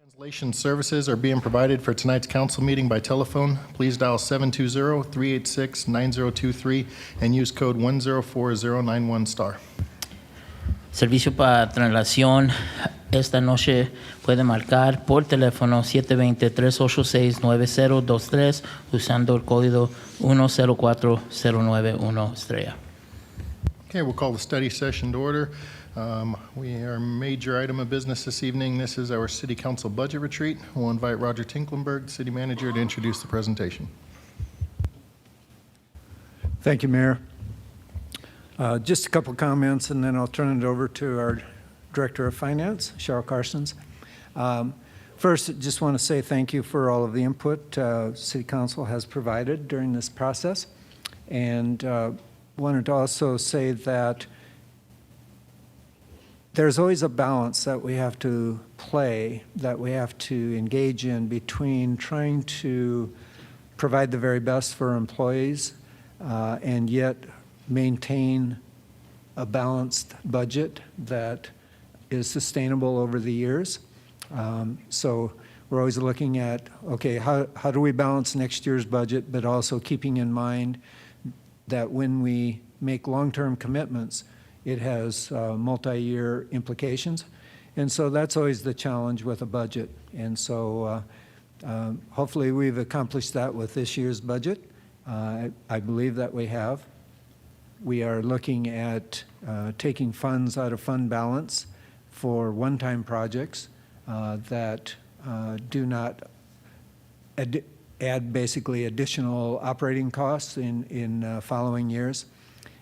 Translation services are being provided for tonight's council meeting by telephone. Please dial 720-386-9023 and use code 104091 *. Servicio para traslación esta noche puede marcar por teléfono 720-386-9023 usando el código 104091 *. Okay, we'll call the study session to order. Our major item of business this evening. This is our City Council budget retreat. We'll invite Roger Tinklenberg, City Manager, to introduce the presentation. Thank you, Mayor. Just a couple comments, and then I'll turn it over to our Director of Finance, Cheryl Carsons. First, just want to say thank you for all of the input City Council has provided during this process. And wanted to also say that there's always a balance that we have to play, that we have to engage in between trying to provide the very best for employees and yet maintain a balanced budget that is sustainable over the years. So we're always looking at, okay, how do we balance next year's budget, but also keeping in mind that when we make long-term commitments, it has multi-year implications. And so that's always the challenge with a budget. And so hopefully we've accomplished that with this year's budget. I believe that we have. We are looking at taking funds out of fund balance for one-time projects that do not add basically additional operating costs in following years,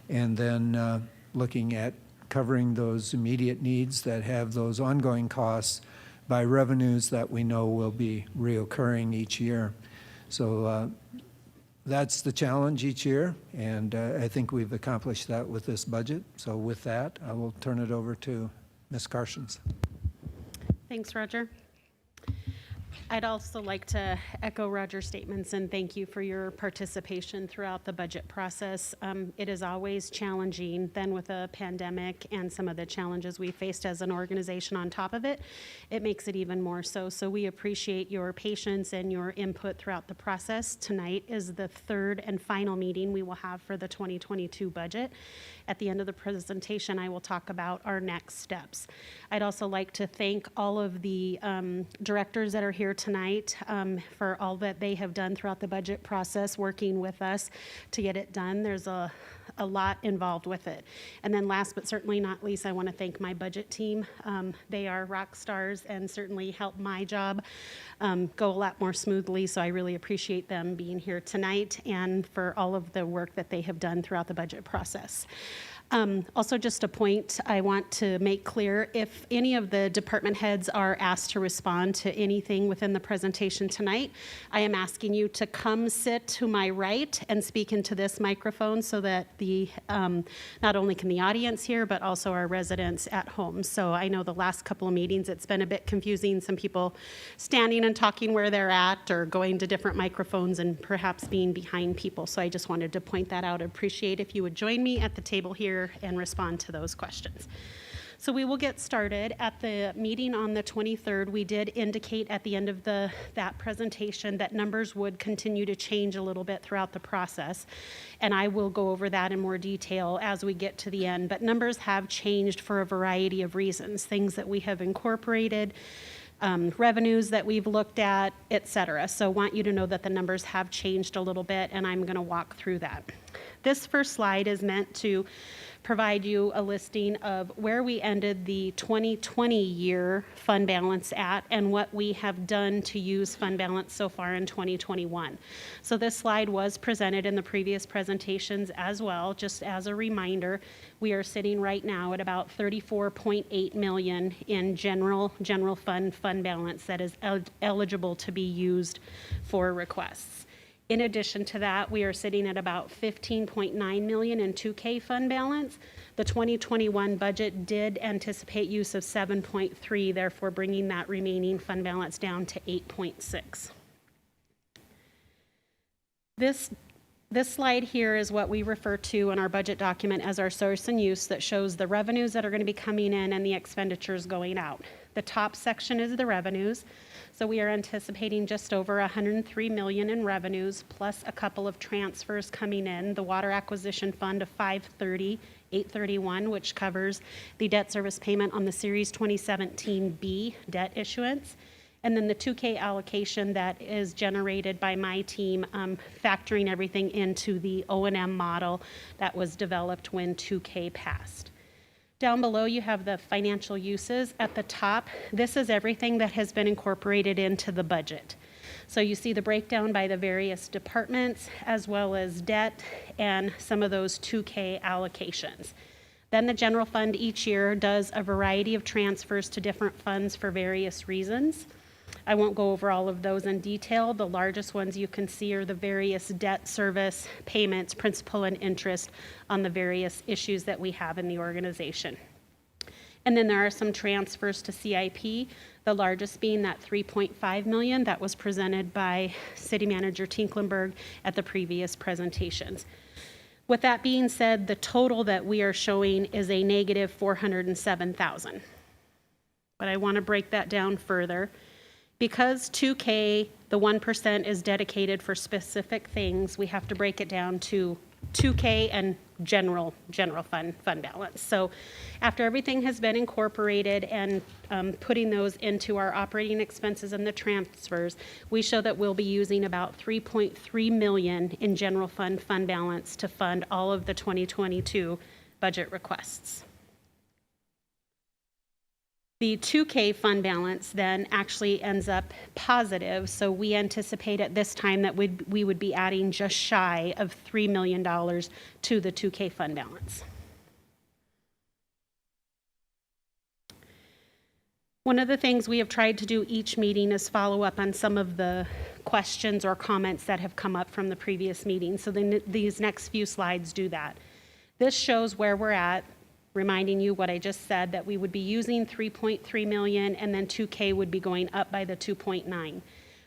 and then looking at covering those immediate needs that have those ongoing costs by revenues that we know will be reoccurring each year. So that's the challenge each year, and I think we've accomplished that with this budget. So with that, I will turn it over to Ms. Carsons. Thanks, Roger. I'd also like to echo Roger's statements and thank you for your participation throughout the budget process. It is always challenging, then with a pandemic and some of the challenges we faced as an organization on top of it, it makes it even more so. So we appreciate your patience and your input throughout the process. Tonight is the third and final meeting we will have for the 2022 budget. At the end of the presentation, I will talk about our next steps. I'd also like to thank all of the directors that are here tonight for all that they have done throughout the budget process, working with us to get it done. There's a lot involved with it. And then last but certainly not least, I want to thank my budget team. They are rock stars and certainly help my job go a lot more smoothly. So I really appreciate them being here tonight and for all of the work that they have done throughout the budget process. Also, just a point I want to make clear, if any of the department heads are asked to respond to anything within the presentation tonight, I am asking you to come sit to my right and speak into this microphone so that the not only can the audience hear, but also our residents at home. So I know the last couple of meetings, it's been a bit confusing, some people standing and talking where they're at or going to different microphones and perhaps being behind people. So I just wanted to point that out. I'd appreciate if you would join me at the table here and respond to those questions. So we will get started. At the meeting on the 23rd, we did indicate at the end of that presentation that numbers would continue to change a little bit throughout the process. And I will go over that in more detail as we get to the end. But numbers have changed for a variety of reasons, things that we have incorporated, revenues that we've looked at, et cetera. So I want you to know that the numbers have changed a little bit, and I'm going to walk through that. This first slide is meant to provide you a listing of where we ended the 2020 year fund balance at and what we have done to use fund balance so far in 2021. So this slide was presented in the previous presentations as well. Just as a reminder, we are sitting right now at about $34.8 million in general fund balance that is eligible to be used for requests. In addition to that, we are sitting at about $15.9 million in 2K fund balance. The 2021 budget did anticipate use of 7.3, therefore bringing that remaining fund balance down to 8.6. This slide here is what we refer to in our budget document as our source and use that shows the revenues that are going to be coming in and the expenditures going out. The top section is the revenues. So we are anticipating just over 103 million in revenues, plus a couple of transfers coming in. The water acquisition fund of 831, which covers the debt service payment on the Series 2017B debt issuance. And then the 2K allocation that is generated by my team, factoring everything into the O&M model that was developed when 2K passed. Down below, you have the financial uses. At the top, this is everything that has been incorporated into the budget. So you see the breakdown by the various departments, as well as debt and some of those 2K allocations. Then the general fund each year does a variety of transfers to different funds for various reasons. I won't go over all of those in detail. The largest ones you can see are the various debt service payments, principal and interest on the various issues that we have in the organization. And then there are some transfers to CIP, the largest being that 3.5 million that was presented by City Manager Tinklenberg at the previous presentations. With that being said, the total that we are showing is a negative 407,000. But I want to break that down further. Because 2K, the 1% is dedicated for specific things, we have to break it down to 2K and general fund balance. So after everything has been incorporated and putting those into our operating expenses and the transfers, we show that we'll be using about 3.3 million in general fund balance to fund all of the 2022 budget requests. The 2K fund balance then actually ends up positive, so we anticipate at this time that we would be adding just shy of $3 million to the 2K fund balance. One of the things we have tried to do each meeting is follow up on some of the questions or comments that have come up from the previous meeting, so then these next few slides do that. This shows where we're at, reminding you what I just said, that we would be using 3.3 million and then 2K would be going up by the 2.9.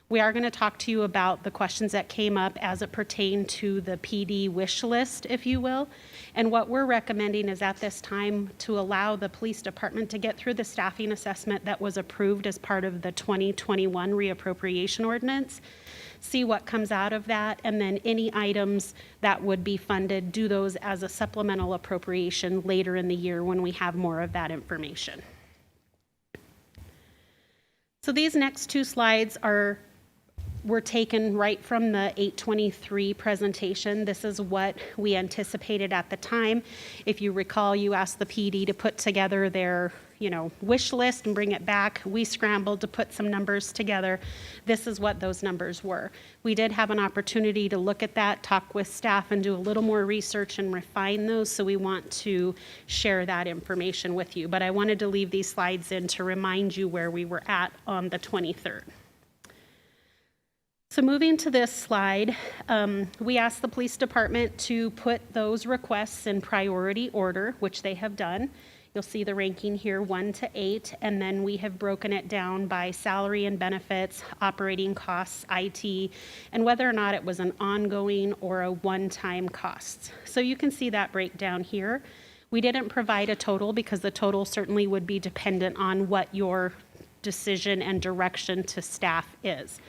We are going to talk to you about the questions that came up as it pertained to the PD wish list, if you will. And what we're recommending is at this time to allow the police department to get through the staffing assessment that was approved as part of the 2021 reappropriation ordinance, see what comes out of that, and then any items that would be funded, do those as a supplemental appropriation later in the year when we have more of that information. So these next two slides were taken right from the 823 presentation. This is what we anticipated at the time. If you recall, you asked the PD to put together their wish list and bring it back. We scrambled to put some numbers together. This is what those numbers were. We did have an opportunity to look at that, talk with staff, and do a little more research and refine those, so we want to share that information with you. But I wanted to leave these slides in to remind you where we were at on the 23rd. So moving to this slide, we asked the police department to put those requests in priority order, which they have done. You'll see the ranking here, 1 to 8, and then we have broken it down by salary and benefits, operating costs, IT, and whether or not it was an ongoing or a one-time cost. So you can see that breakdown here. We didn't provide a total because the total certainly would be dependent on what your decision and direction to staff is.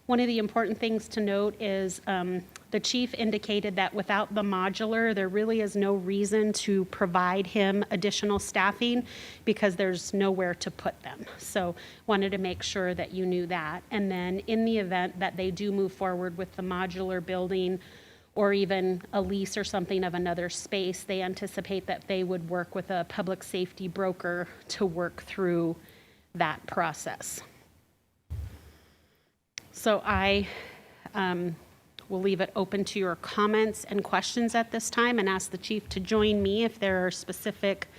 One of the important things to note is the chief indicated that without the modular, there really is no reason to provide him additional staffing because there's nowhere to put them. So wanted to make sure that you knew that. And then in the event that they do move forward with the modular building or even a lease or something of another space, they anticipate that they would work with a public safety broker to work through that process. So I will leave it open to your comments and questions at this time and ask the chief to join me if there are specific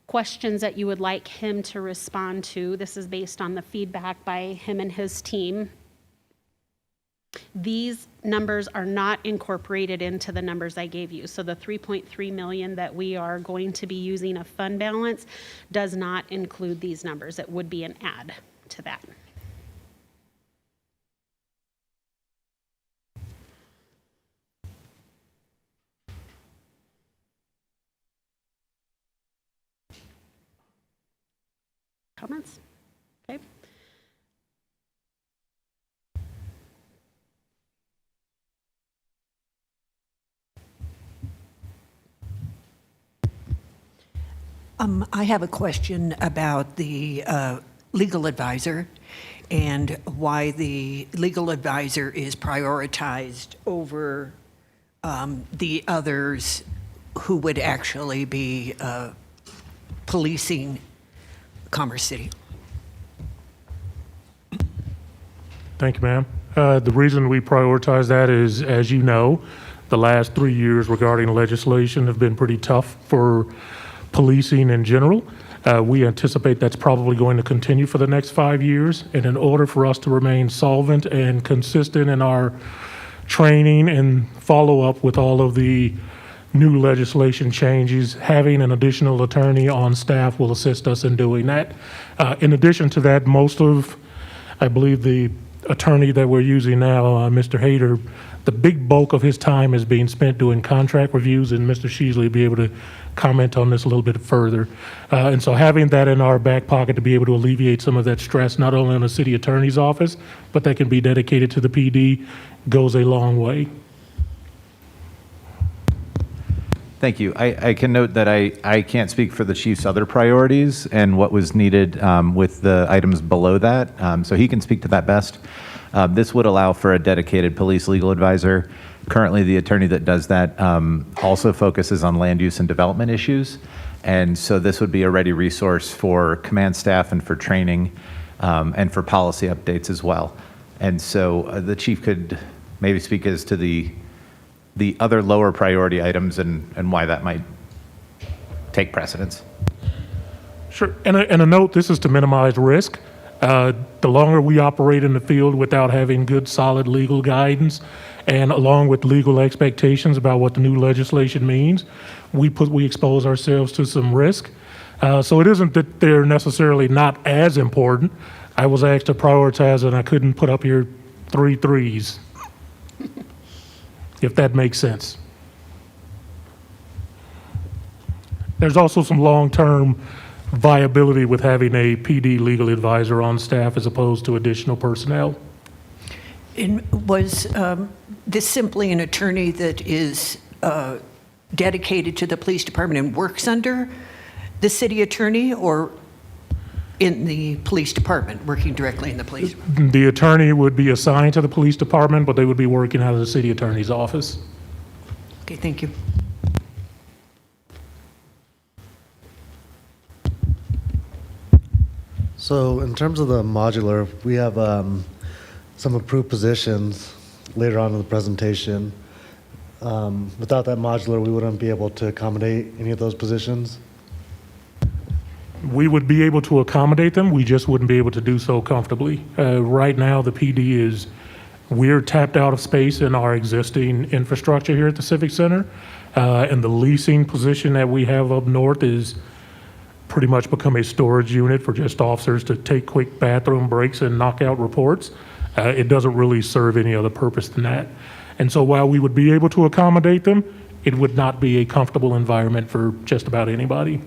questions that you would like him to respond to. This is based on the feedback by him and his team. These numbers are not incorporated into the numbers I gave you. So the 3.3 million that we are going to be using of fund balance does not include these numbers. It would be an add to that. Comments? Okay. I have a question about the legal advisor and why the legal advisor is prioritized over the others who would actually be policing Commerce City. Thank you, ma'am. The reason we prioritize that is, as you know, the last 3 years regarding legislation have been pretty tough for policing in general. We anticipate that's probably going to continue for the next 5 years. And in order for us to remain solvent and consistent in our training and follow up with all of the new legislation changes, having an additional attorney on staff will assist us in doing that. In addition to that, I believe the attorney that we're using now, Mr. Hayter, the big bulk of his time is being spent doing contract reviews, and Mr. Sheasley will be able to comment on this a little bit further. And so having that in our back pocket to be able to alleviate some of that stress, not only on the city attorney's office, but that can be dedicated to the PD, goes a long way. Thank you. I can note that I can't speak for the chief's other priorities and what was needed with the items below that, so he can speak to that best. This would allow for a dedicated police legal advisor. Currently, the attorney that does that also focuses on land use and development issues, and so this would be a ready resource for command staff and for training and for policy updates as well. And so the chief could maybe speak as to the other lower priority items and why that might take precedence. Sure. And a note, this is to minimize risk. The longer we operate in the field without having good, solid legal guidance, and along with legal expectations about what the new legislation means, we expose ourselves to some risk. So it isn't that they're necessarily not as important. I was asked to prioritize, and I couldn't put up here 3 threes, if that makes sense. There's also some long-term viability with having a PD legal advisor on staff as opposed to additional personnel. And was this simply an attorney that is dedicated to the police department and works under the city attorney, or in the police department, working directly in the police? The attorney would be assigned to the police department, but they would be working out of the city attorney's office. Okay, thank you. So in terms of the modular, we have some approved positions later on in the presentation. Without that modular, we wouldn't be able to accommodate any of those positions. We would be able to accommodate them, we just wouldn't be able to do so comfortably. Right now, the PD we're tapped out of space in our existing infrastructure here at the Civic Center, and the leasing position that we have up north is pretty much become a storage unit for just officers to take quick bathroom breaks and knock out reports. It doesn't really serve any other purpose than that. And so while we would be able to accommodate them, it would not be a comfortable environment for just about anybody.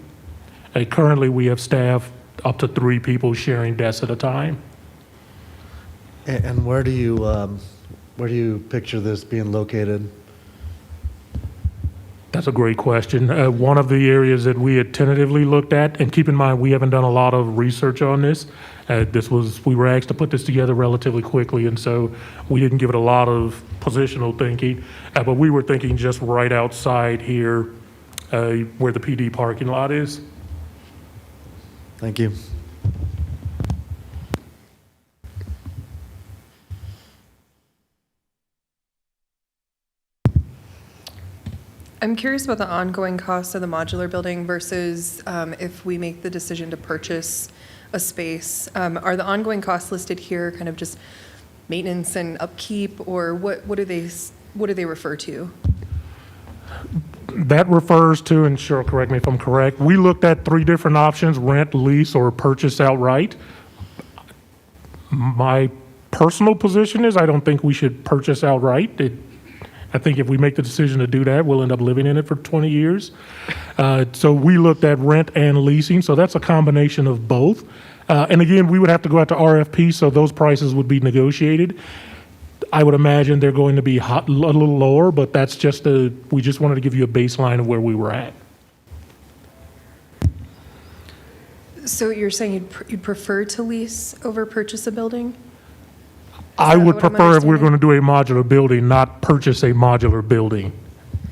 Currently, we have staff up to 3 people sharing desks at a time. And where do you picture this being located? That's a great question. One of the areas that we had tentatively looked at, and keep in mind, we haven't done a lot of research on this. We were asked to put this together relatively quickly, and so we didn't give it a lot of positional thinking. But we were thinking just right outside here, where the PD parking lot is. Thank you. I'm curious about the ongoing costs of the modular building versus if we make the decision to purchase a space. Are the ongoing costs listed here kind of just maintenance and upkeep, or what do they refer to? That refers to, and Cheryl, correct me if I'm correct, we looked at 3 different options: rent, lease, or purchase outright. My personal position is I don't think we should purchase outright. I think if we make the decision to do that, we'll end up living in it for 20 years. So we looked at rent and leasing, so that's a combination of both. And again, we would have to go out to RFP, so those prices would be negotiated. I would imagine they're going to be a little lower, but that's just we just wanted to give you a baseline of where we were at. So you're saying you'd prefer to lease over purchase a building? I that would what I'm prefer if we're going understanding? to do a modular building, not purchase a modular building.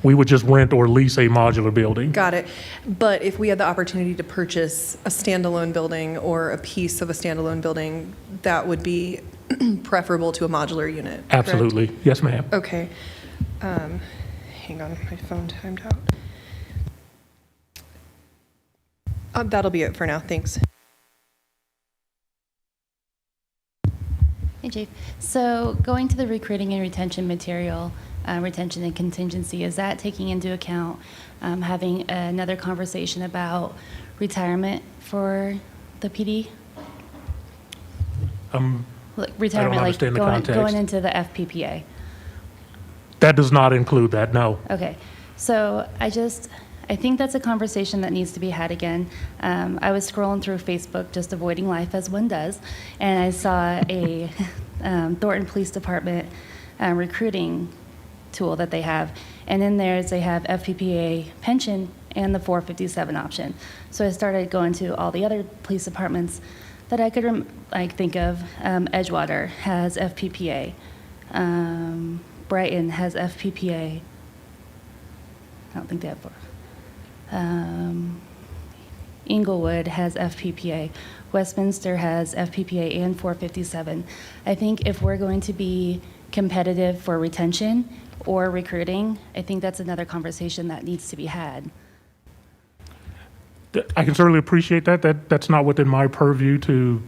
We would just rent or lease a modular building. Got it. But if we had the opportunity to purchase a standalone building or a piece of a standalone building, that would be preferable to a modular unit, correct? Absolutely. Yes, ma'am. Okay. Hang on, my phone timed out. That'll be it for now, thanks. Hey, Chief. So going to the recruiting and retention material, retention and contingency, is that taking into account having another conversation about retirement for the PD? Like retirement, like understand the context. going into the FPPA? That does not include that, no. Okay, so I think that's a conversation that needs to be had again. I was scrolling through Facebook, just avoiding life as one does, and I saw a Thornton Police Department recruiting tool that they have, and in theirs they have FPPA pension and the 457 option. So I started going to all the other police departments that I could think of. Edgewater has FPPA. Brighton has FPPA. I don't think they have four. Inglewood has FPPA. Westminster has FPPA and 457. I think if we're going to be competitive for retention or recruiting, I think that's another conversation that needs to be had. I can certainly appreciate that. That's not within my purview to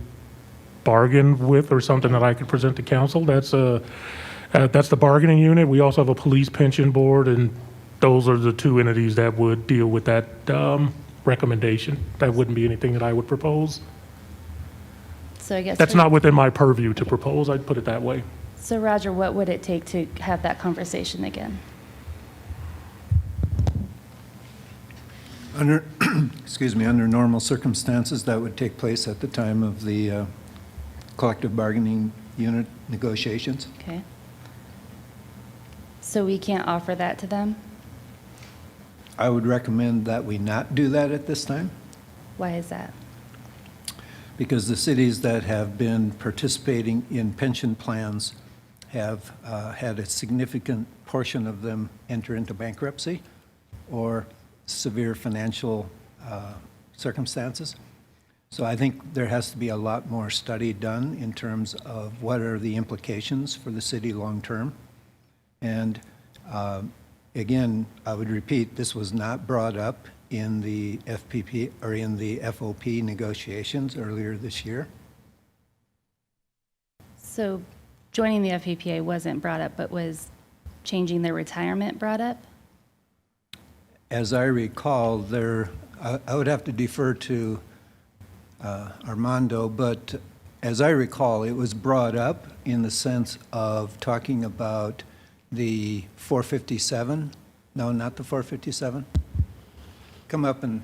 bargain with or something that I could present to council. That's the bargaining unit. We also have a police pension board, and those are the two entities that would deal with that recommendation. That wouldn't be anything that I would propose. So I guess That's not within my purview to propose, I'd put it that way. So Roger, what would it take to have that conversation again? Under, under normal circumstances, that would take place at the time of the collective bargaining unit negotiations. Okay. So we can't offer that to them? I would recommend that we not do that at this time, Why is that? because the cities that have been participating in pension plans have had a significant portion of them enter into bankruptcy or severe financial circumstances. So I think there has to be a lot more study done in terms of what are the implications for the city long-term. And again, I would repeat, this was not brought up in the FPP or in the FOP negotiations earlier this year. So joining the FPPA wasn't brought up, but was changing their retirement brought up? As I recall, I would have to defer to Armando, but as I recall, it was brought up in the sense of talking about the 457. No, not the 457. Come up and,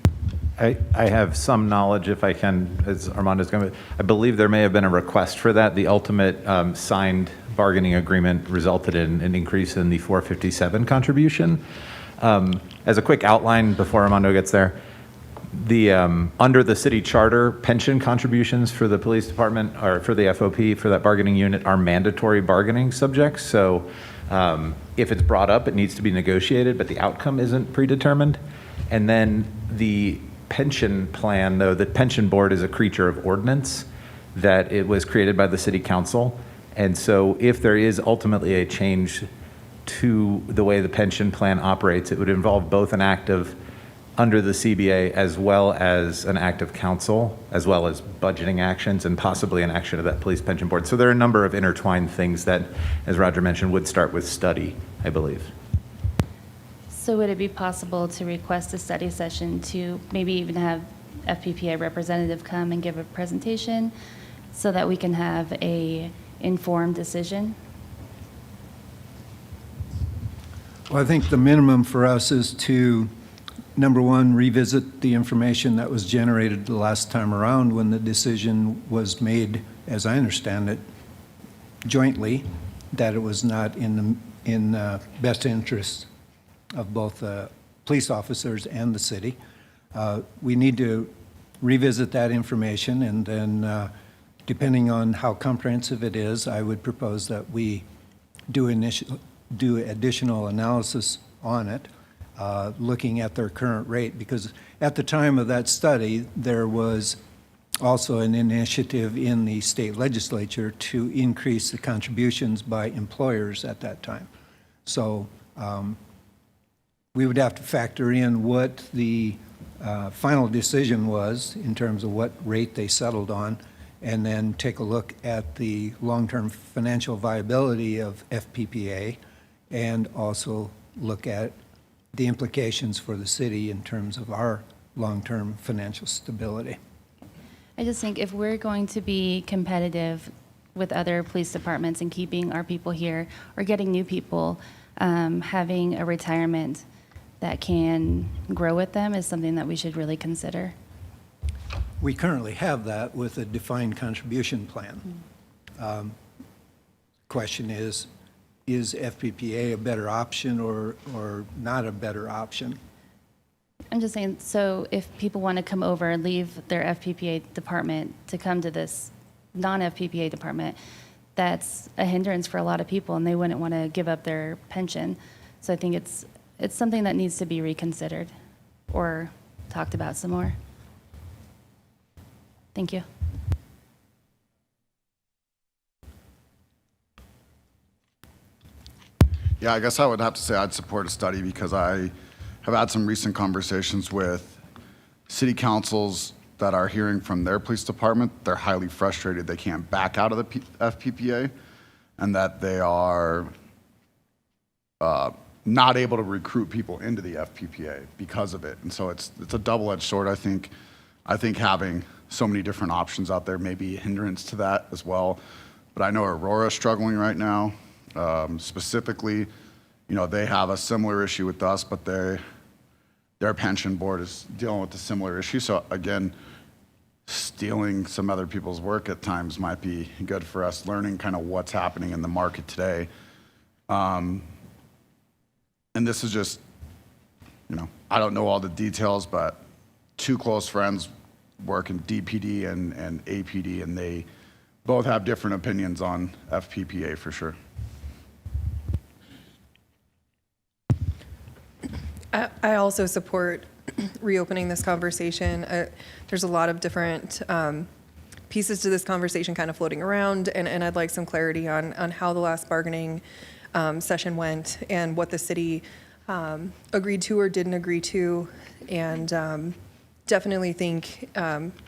I have some knowledge, if I can, as Armando's going to, I believe there may have been a request for that. The ultimate signed bargaining agreement resulted in an increase in the 457 contribution. As a quick outline before Armando gets there, under the city charter, pension contributions for the police department or for the FOP, for that bargaining unit, are mandatory bargaining subjects. So if it's brought up, it needs to be negotiated, but the outcome isn't predetermined. And then the pension plan, though, the pension board is a creature of ordinance, that it was created by the city council. And so if there is ultimately a change to the way the pension plan operates, it would involve both an act of under the CBA as well as an act of council, as well as budgeting actions and possibly an action of that police pension board. So there are a number of intertwined things that, as Roger mentioned, would start with study, I believe. So would it be possible to request a study session to maybe even have FPPA representative come and give a presentation so that we can have a informed decision? well, I think the minimum for us is to, number one, revisit the information that was generated the last time around when the decision was made, as I understand it, jointly, that it was not in the best interest of both the police officers and the city. We need to revisit that information, and then, depending on how comprehensive it is, I would propose that we do additional analysis on it, looking at their current rate, because at the time of that study, there was also an initiative in the state legislature to increase the contributions by employers at that time. So we would have to factor in what the final decision was in terms of what rate they settled on, and then take a look at the long-term financial viability of FPPA, and also look at the implications for the city in terms of our long-term financial stability. I just think if we're going to be competitive with other police departments and keeping our people here or getting new people, having a retirement that can grow with them is something that we should really consider. We currently have that with a defined contribution plan. Question is FPPA a better option or not a better option? I'm just saying, so if people want to come over and leave their FPPA department to come to this non-FPPA department, that's a hindrance for a lot of people, and they wouldn't want to give up their pension. So I think it's something that needs to be reconsidered or talked about some more. Thank you. Yeah, I guess I would have to say I'd support a study, because I have had some recent conversations with city councils that are hearing from their police department. They're highly frustrated they can't back out of the FPPA, and that they are not able to recruit people into the FPPA because of it. And so it's a double-edged sword. I think having so many different options out there may be a hindrance to that as well. But I know Aurora's struggling right now. Specifically, they have a similar issue with us, but their pension board is dealing with a similar issue. So again, stealing some other people's work at times might be good for us, learning kind of what's happening in the market today. And this is just, I don't know all the details, but two close friends work in DPD and APD, and they both have different opinions on FPPA for sure. I also support reopening this conversation. There's a lot of different pieces to this conversation kind of floating around, and I'd like some clarity on how the last bargaining session went and what the city agreed to or didn't agree to, and definitely think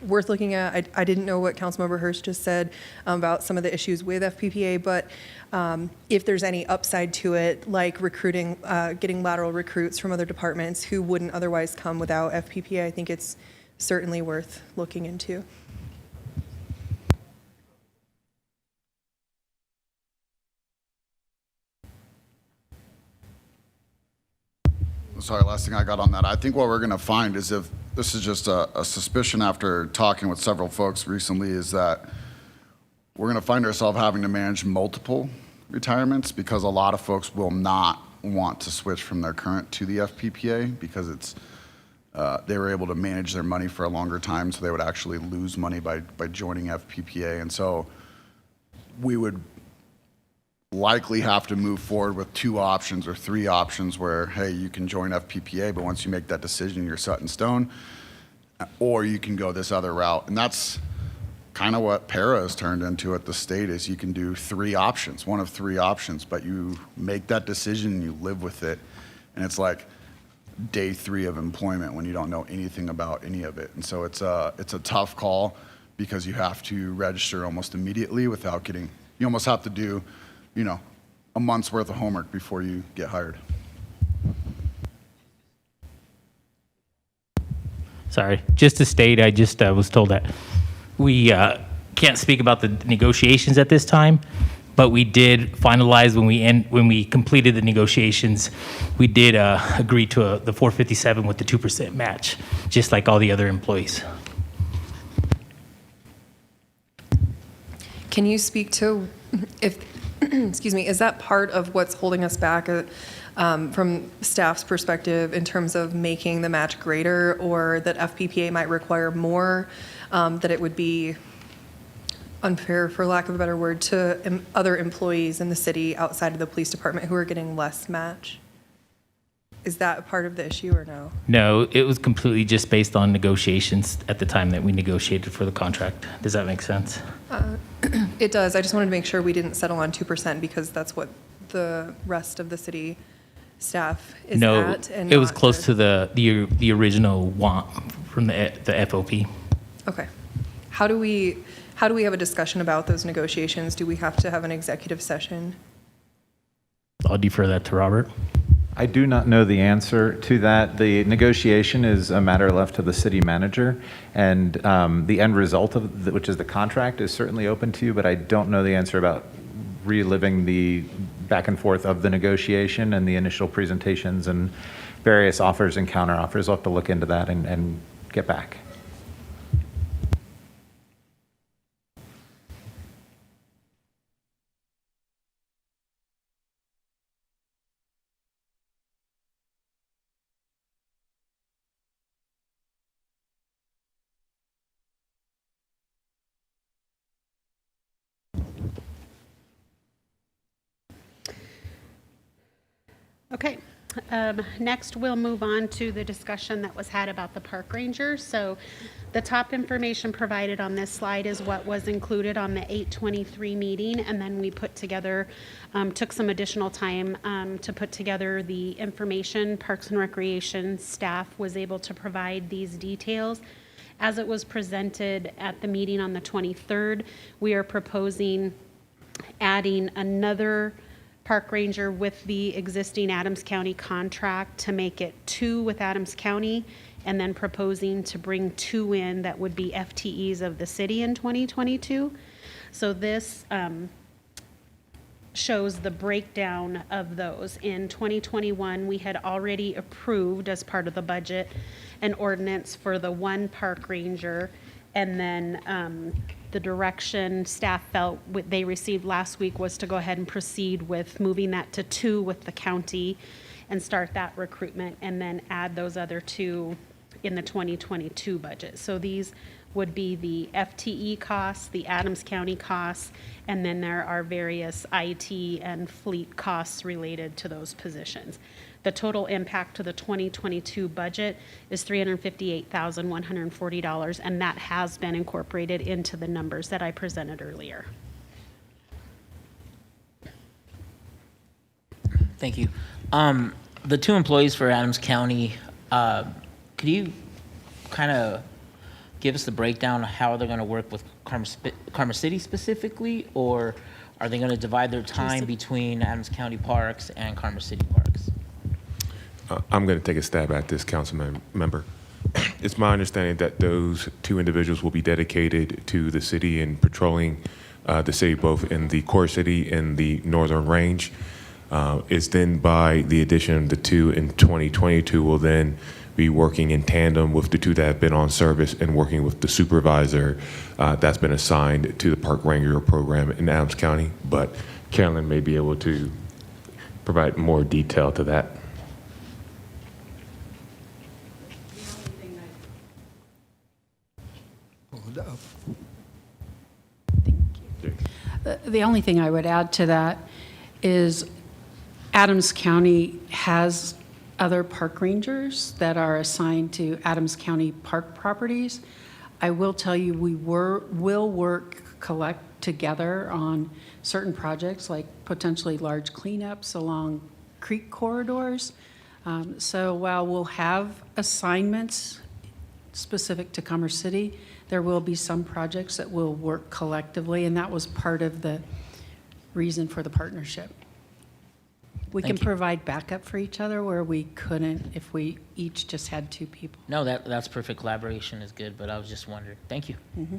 worth looking at. I didn't know what Councilmember Hurst just said about some of the issues with FPPA, but if there's any upside to it, like recruiting, getting lateral recruits from other departments who wouldn't otherwise come without FPPA, I think it's certainly worth looking into. Sorry, last thing I got on that. I think what we're going to find is, if this is just a suspicion after talking with several folks recently, is that we're going to find ourselves having to manage multiple retirements, because a lot of folks will not want to switch from their current to the FPPA because they were able to manage their money for a longer time, so they would actually lose money by joining FPPA. And so we would likely have to move forward with 2 options or 3 options where, hey, you can join FPPA, but once you make that decision, you're set in stone, or you can go this other route. And that's kind of what para has turned into at the state, is you can do 3 options, one of 3 options, but you make that decision and you live with it. And it's like day 3 of employment when you don't know anything about any of it. And so it's a tough call, because you have to register almost immediately without getting, you almost have to do, a month's worth of homework before you get hired. Sorry, just to state, I just was told that we can't speak about the negotiations at this time, but we did finalize when we completed the negotiations. We did agree to the 457 with the 2% match, just like all the other employees. Can you speak to if excuse me, is that part of what's holding us back from staff's perspective in terms of making the match greater, or that FPPA might require more, that it would be unfair, for lack of a better word, to other employees in the city outside of the police department who are getting less match? Is that part of the issue or no? No, it was completely just based on negotiations at the time that we negotiated for the contract. Does that make sense? It does. I just wanted to make sure we didn't settle on 2% because that's what the rest of the city staff is No, at. And it was not close to the original want from the FOP. Okay. How do we have a discussion about those negotiations? Do we have to have an executive session? I'll defer that to Robert. I do not know the answer to that. The negotiation is a matter left to the city manager, and the end result of which is the contract, is certainly open to you, but I don't know the answer about reliving the back and forth of the negotiation and the initial presentations and various offers and counteroffers. I'll have to look into that and get back. Okay. Next, we'll move on to the discussion that was had about the park ranger. So the top information provided on this slide is what was included on the 8/23 meeting, and then we put together, took some additional time to put together the information. Parks and Recreation staff was able to provide these details. As it was presented at the meeting on the 23rd, we are proposing adding another park ranger with the existing Adams County contract to make it 2 with Adams County, and then proposing to bring 2 in that would be FTEs of the city in 2022. So this shows the breakdown of those. In 2021, we had already approved as part of the budget an ordinance for the 1 park ranger, and then the direction staff felt they received last week was to go ahead and proceed with moving that to 2 with the county and start that recruitment, and then add those other 2 in the 2022 budget. So these would be the FTE costs, the Adams County costs, and then there are various IT and fleet costs related to those positions. The total impact to the 2022 budget is $358,140, and that has been incorporated into the numbers that I presented earlier. Thank you. The 2 employees for Adams County, could you kind of give us the breakdown of how they're going to work with Karma City specifically, or are they going to divide their time between Adams County Parks and Karma City Parks? I'm going to take a stab at this, council member. It's my understanding that those 2 individuals will be dedicated to the city and patrolling the city, both in the core city and the northern range. It's then by the addition of the 2 in 2022 will then be working in tandem with the 2 that have been on service and working with the supervisor that's been assigned to the park ranger program in Adams County. But Carolyn may be able to provide more detail to that. The only thing I would add to that is Adams County has other park rangers that are assigned to Adams County park properties. I will tell you, will work together on certain projects, like potentially large cleanups along creek corridors. So while we'll have assignments specific to Commerce City, there will be some projects that will work collectively, and that was part of the reason for the partnership. We can provide backup for each other where we couldn't if we each just had 2 people. No, that's perfect. Collaboration is good, but I was just wondering. Thank you. Mm-hmm.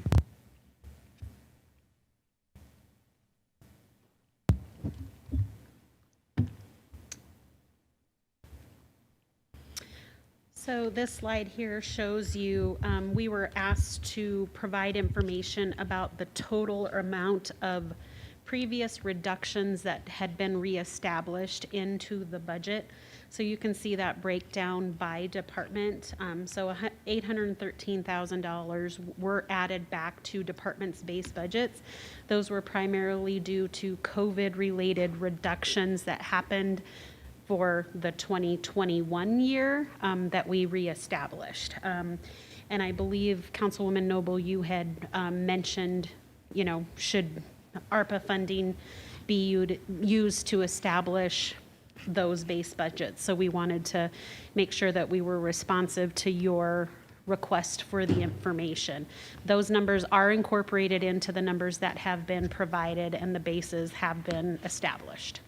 So this slide here shows you, we were asked to provide information about the total amount of previous reductions that had been reestablished into the budget. So you can see that breakdown by department. So $813,000 were added back to departments' base budgets. Those were primarily due to COVID-related reductions that happened for the 2021 year that we reestablished. And I believe, Councilwoman Noble, you had mentioned, should ARPA funding be used to establish those base budgets? So we wanted to make sure that we were responsive to your request for the information. Those numbers are incorporated into the numbers that have been provided, and the bases have been established.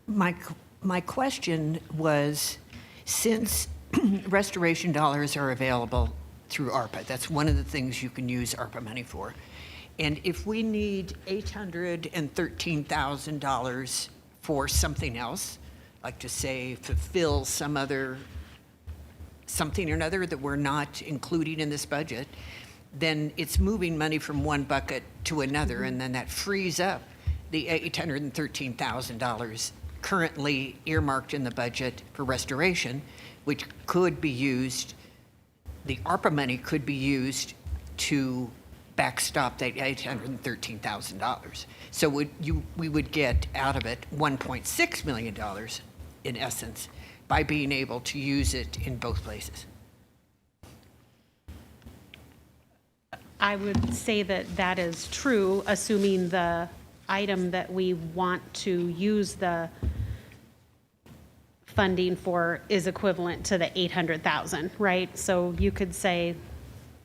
My question was, since restoration dollars are available through ARPA, that's one of the things you can use ARPA money for. And if we need $813,000 for something else, like to say fulfill something or another that we're not including in this budget, then it's moving money from one bucket to another, and then that frees up the $813,000 currently earmarked in the budget for restoration, which could be used, the ARPA money could be used to backstop that $813,000. So we would get out of it $1.6 million in essence by being able to use it in both places. I would say that that is true, assuming the item that we want to use the funding for is equivalent to the 800,000, right? So you could say,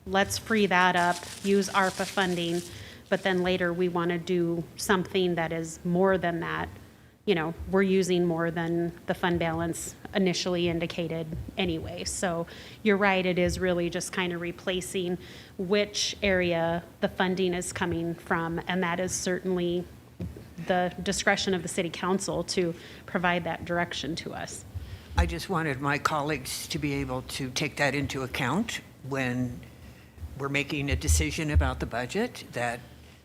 let's free that up, use ARPA funding, but then later we want to do something that is more than that. We're using more than the fund balance initially indicated anyway. So you're right, it is really just kind of replacing which area the funding is coming from, and that is certainly the discretion of the city council to provide that direction to us. I just wanted my colleagues to be able to take that into account when we're making a decision about the budget, that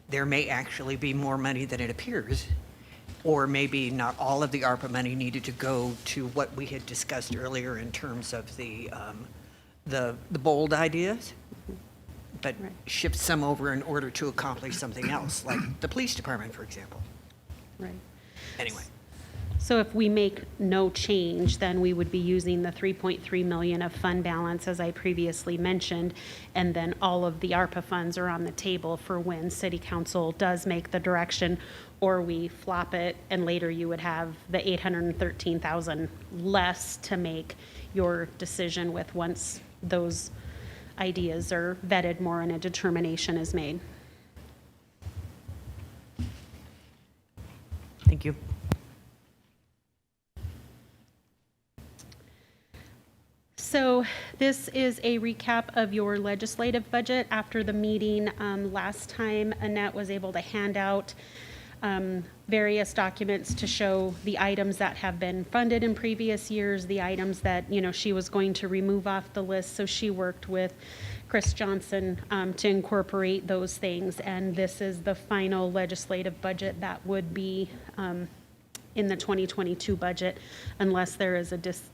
there may actually be more money than it appears, or maybe not all of the ARPA money needed to go to what we had discussed earlier in terms of the bold ideas, but shift some over in order to accomplish something else, like the police department, for example. Right. Anyway. So if we make no change, then we would be using the 3.3 million of fund balance, as I previously mentioned, and then all of the ARPA funds are on the table for when city council does make the direction, or we flop it, and later you would have the 813,000 less to make your decision with once those ideas are vetted more and a determination is made. Thank you. So this is a recap of your legislative budget. After the meeting last time, Annette was able to hand out various documents to show the items that have been funded in previous years, the items that she was going to remove off the list. So she worked with Chris Johnson to incorporate those things, and this is the final legislative budget that would be in the 2022 budget, unless there is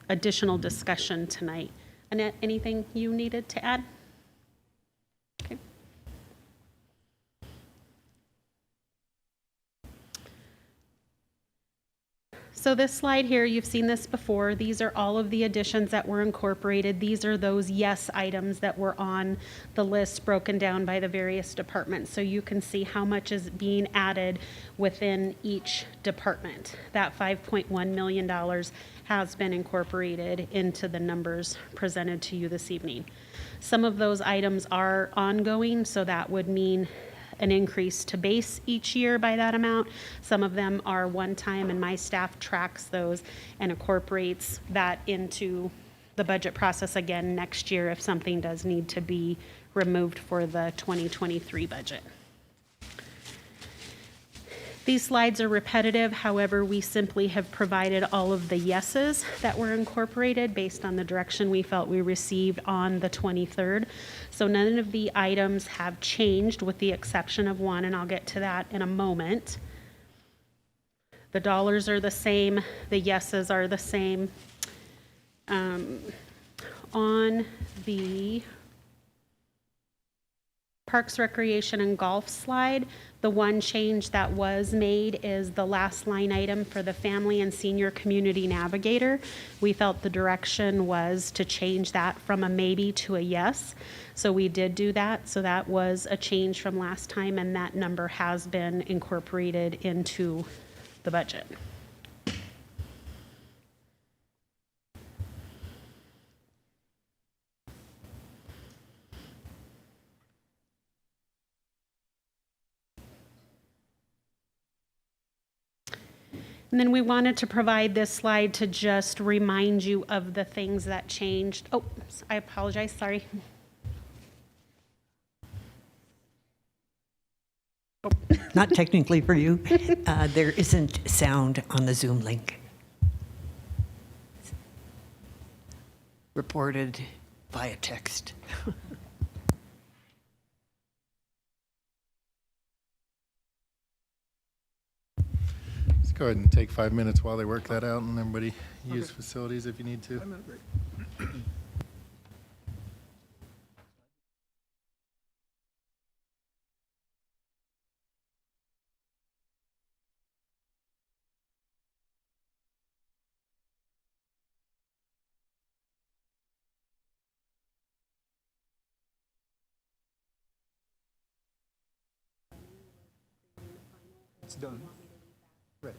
additional discussion tonight. Annette, anything you needed to add? Okay. So this slide here, you've seen this before. These are all of the additions that were incorporated. These are those yes items that were on the list broken down by the various departments. So you can see how much is being added within each department. That $5.1 million has been incorporated into the numbers presented to you this evening. Some of those items are ongoing, so that would mean an increase to base each year by that amount. Some of them are one time, and my staff tracks those and incorporates that into the budget process again next year if something does need to be removed for the 2023 budget. These slides are repetitive, however, we simply have provided all of the yeses that were incorporated based on the direction we felt we received on the 23rd. So none of the items have changed with the exception of one, and I'll get to that in a moment. The dollars are the same, the yeses are the same. On the Parks, Recreation, and Golf slide, the one change that was made is the last line item for the Family and Senior Community Navigator. We felt the direction was to change that from a maybe to a yes. So we did do that. So that was a change from last time, and that number has been incorporated into the budget. And then we wanted to provide this slide to just remind you of the things that changed. Oh, I apologize, sorry. Not technically for you. There isn't sound on the Zoom link. Reported via text. Let's go ahead and take 5 minutes while they work that out, and everybody use facilities if you need to. It's done. Right.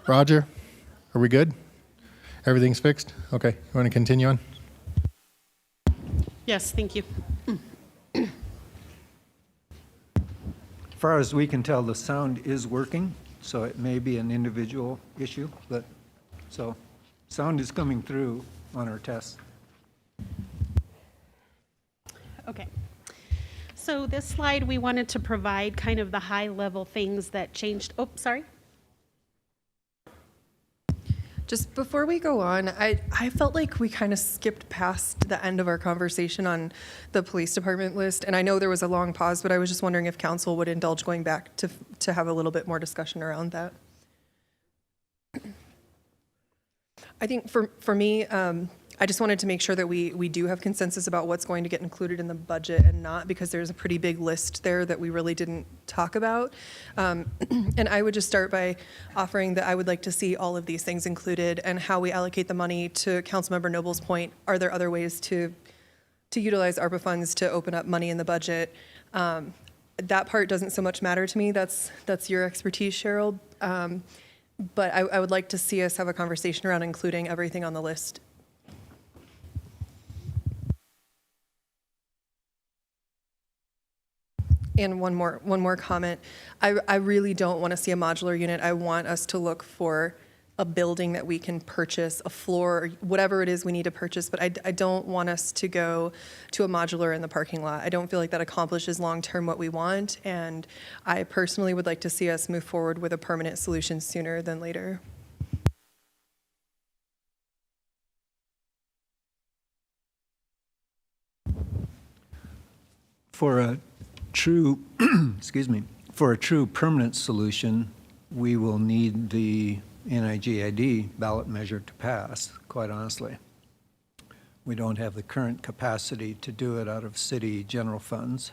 Roger, are we good? Everything's fixed? Okay, you want to continue on? Yes, thank you. As far as we can tell, the sound is working, so it may be an individual issue, but, so, sound is coming through on our tests. Okay. So this slide, we wanted to provide kind of the high-level things that changed. Oh, sorry. Just before we go on, I felt like we kind of skipped past the end of our conversation on the police department list, and I know there was a long pause, but I was just wondering if council would indulge going back to have a little bit more discussion around that. I think for me, I just wanted to make sure that we do have consensus about what's going to get included in the budget and not, because there's a pretty big list there that we really didn't talk about. And I would just start by offering that I would like to see all of these things included and how we allocate the money. To Councilmember Noble's point, are there other ways to utilize ARPA funds to open up money in the budget? That part doesn't so much matter to me. That's your expertise, Cheryl. But I would like to see us have a conversation around including everything on the list. And one more comment. I really don't want to see a modular unit. I want us to look for a building that we can purchase, a floor, or whatever it is we need to purchase, but I don't want us to go to a modular in the parking lot. I don't feel like that accomplishes long-term what we want, and I personally would like to see us move forward with a permanent solution sooner than later. For a true, excuse me, for a true permanent solution, we will need the NIGID ballot measure to pass, quite honestly. We don't have the current capacity to do it out of city general funds.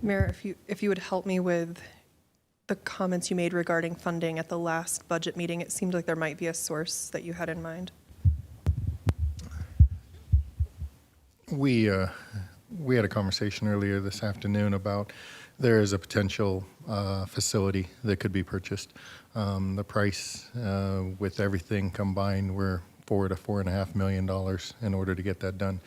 Mayor, if you would help me with the comments you made regarding funding at the last budget meeting, it seemed like there might be a source that you had in mind. We had a conversation earlier this afternoon about there is a potential facility that could be purchased. The price with everything combined, we're $4 to $4.5 million in order to get that done.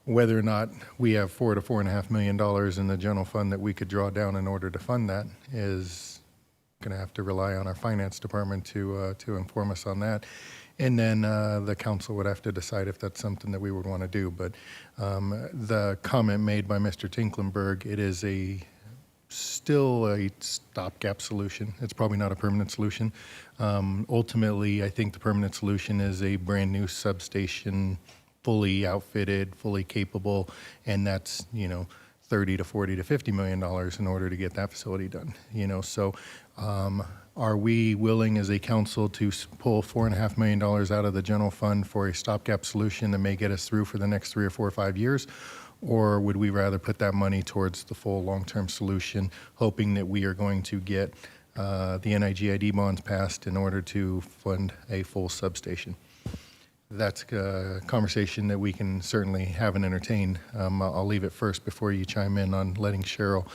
Whether or not we have $4 to $4.5 million in the general fund that we could draw down in order to fund that is going to have to rely on our finance department to inform us on that. And then the council would have to decide if that's something that we would want to do. But the comment made by Mr. Tinklenberg, it is still a stopgap solution. It's probably not a permanent solution. Ultimately, I think the permanent solution is a brand new substation, fully outfitted, fully capable, and that's, $30 to $40 to $50 million in order to get that facility done. So are we willing as a council to pull $4.5 million out of the general fund for a stopgap solution that may get us through for the next 3 or 4 or 5 years? Or would we rather put that money towards the full long-term solution, hoping that we are going to get the NIGID bonds passed in order to fund a full substation? That's a conversation that we can certainly have and entertain. I'll leave it first before you chime in on letting Cheryl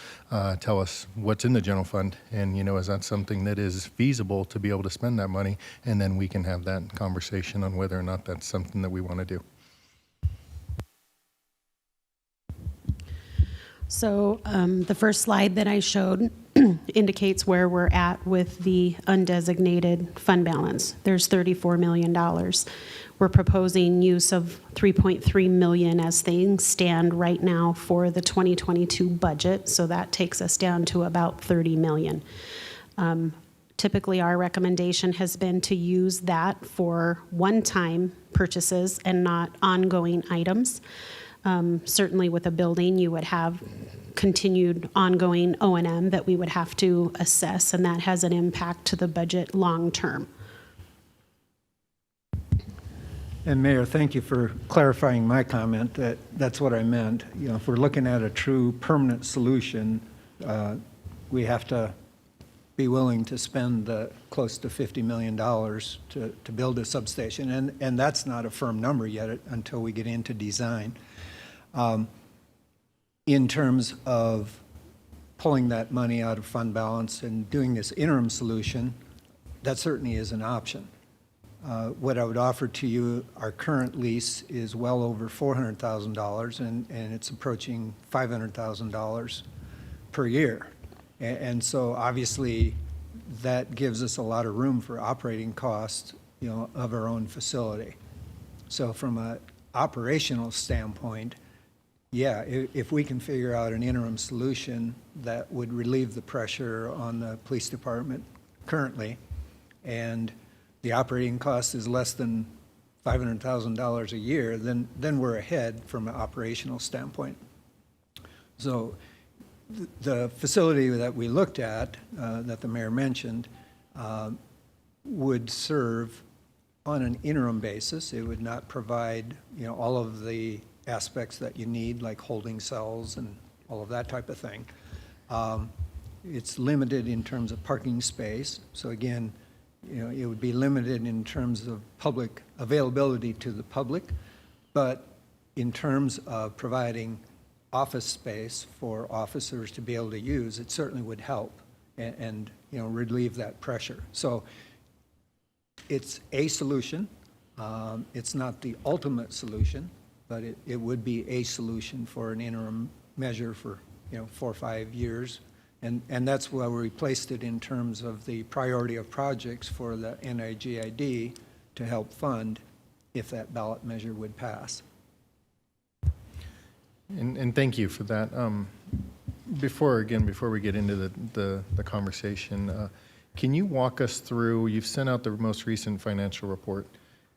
tell us what's in the general fund. And, is that something that is feasible to be able to spend that money? And then we can have that conversation on whether or not that's something that we want to do. So the first slide that I showed indicates where we're at with the undesignated fund balance. There's $34 million. We're proposing use of $3.3 million as things stand right now for the 2022 budget. So that takes us down to about $30 million. Typically, our recommendation has been to use that for one-time purchases and not ongoing items. Certainly with a building, you would have continued ongoing O&M that we would have to assess, and that has an impact to the budget long-term. And Mayor, thank you for clarifying my comment. That's what I meant. If we're looking at a true permanent solution, we have to be willing to spend close to $50 million to build a substation. And that's not a firm number yet until we get into design. In terms of pulling that money out of fund balance and doing this interim solution, that certainly is an option. What I would offer to you, our current lease is well over $400,000, and it's approaching $500,000 per year. And so obviously, that gives us a lot of room for operating costs, of our own facility. So from an operational standpoint, yeah, if we can figure out an interim solution that would relieve the pressure on the police department currently, and the operating cost is less than $500,000 a year, then we're ahead from an operational standpoint. So the facility that we looked at, that the mayor mentioned, would serve on an interim basis. It would not provide, all of the aspects that you need, like holding cells and all of that type of thing. It's limited in terms of parking space. So again, it would be limited in terms of public availability to the public, but in terms of providing office space for officers to be able to use, it certainly would help and relieve that pressure. So it's a solution. It's not the ultimate solution, but it would be a solution for an interim measure for 4 or 5 years. And that's why we placed it in terms of the priority of projects for the NIGID to help fund if that ballot measure would pass. And thank you for that. Before we get into the conversation, can you walk us through, you've sent out the most recent financial report,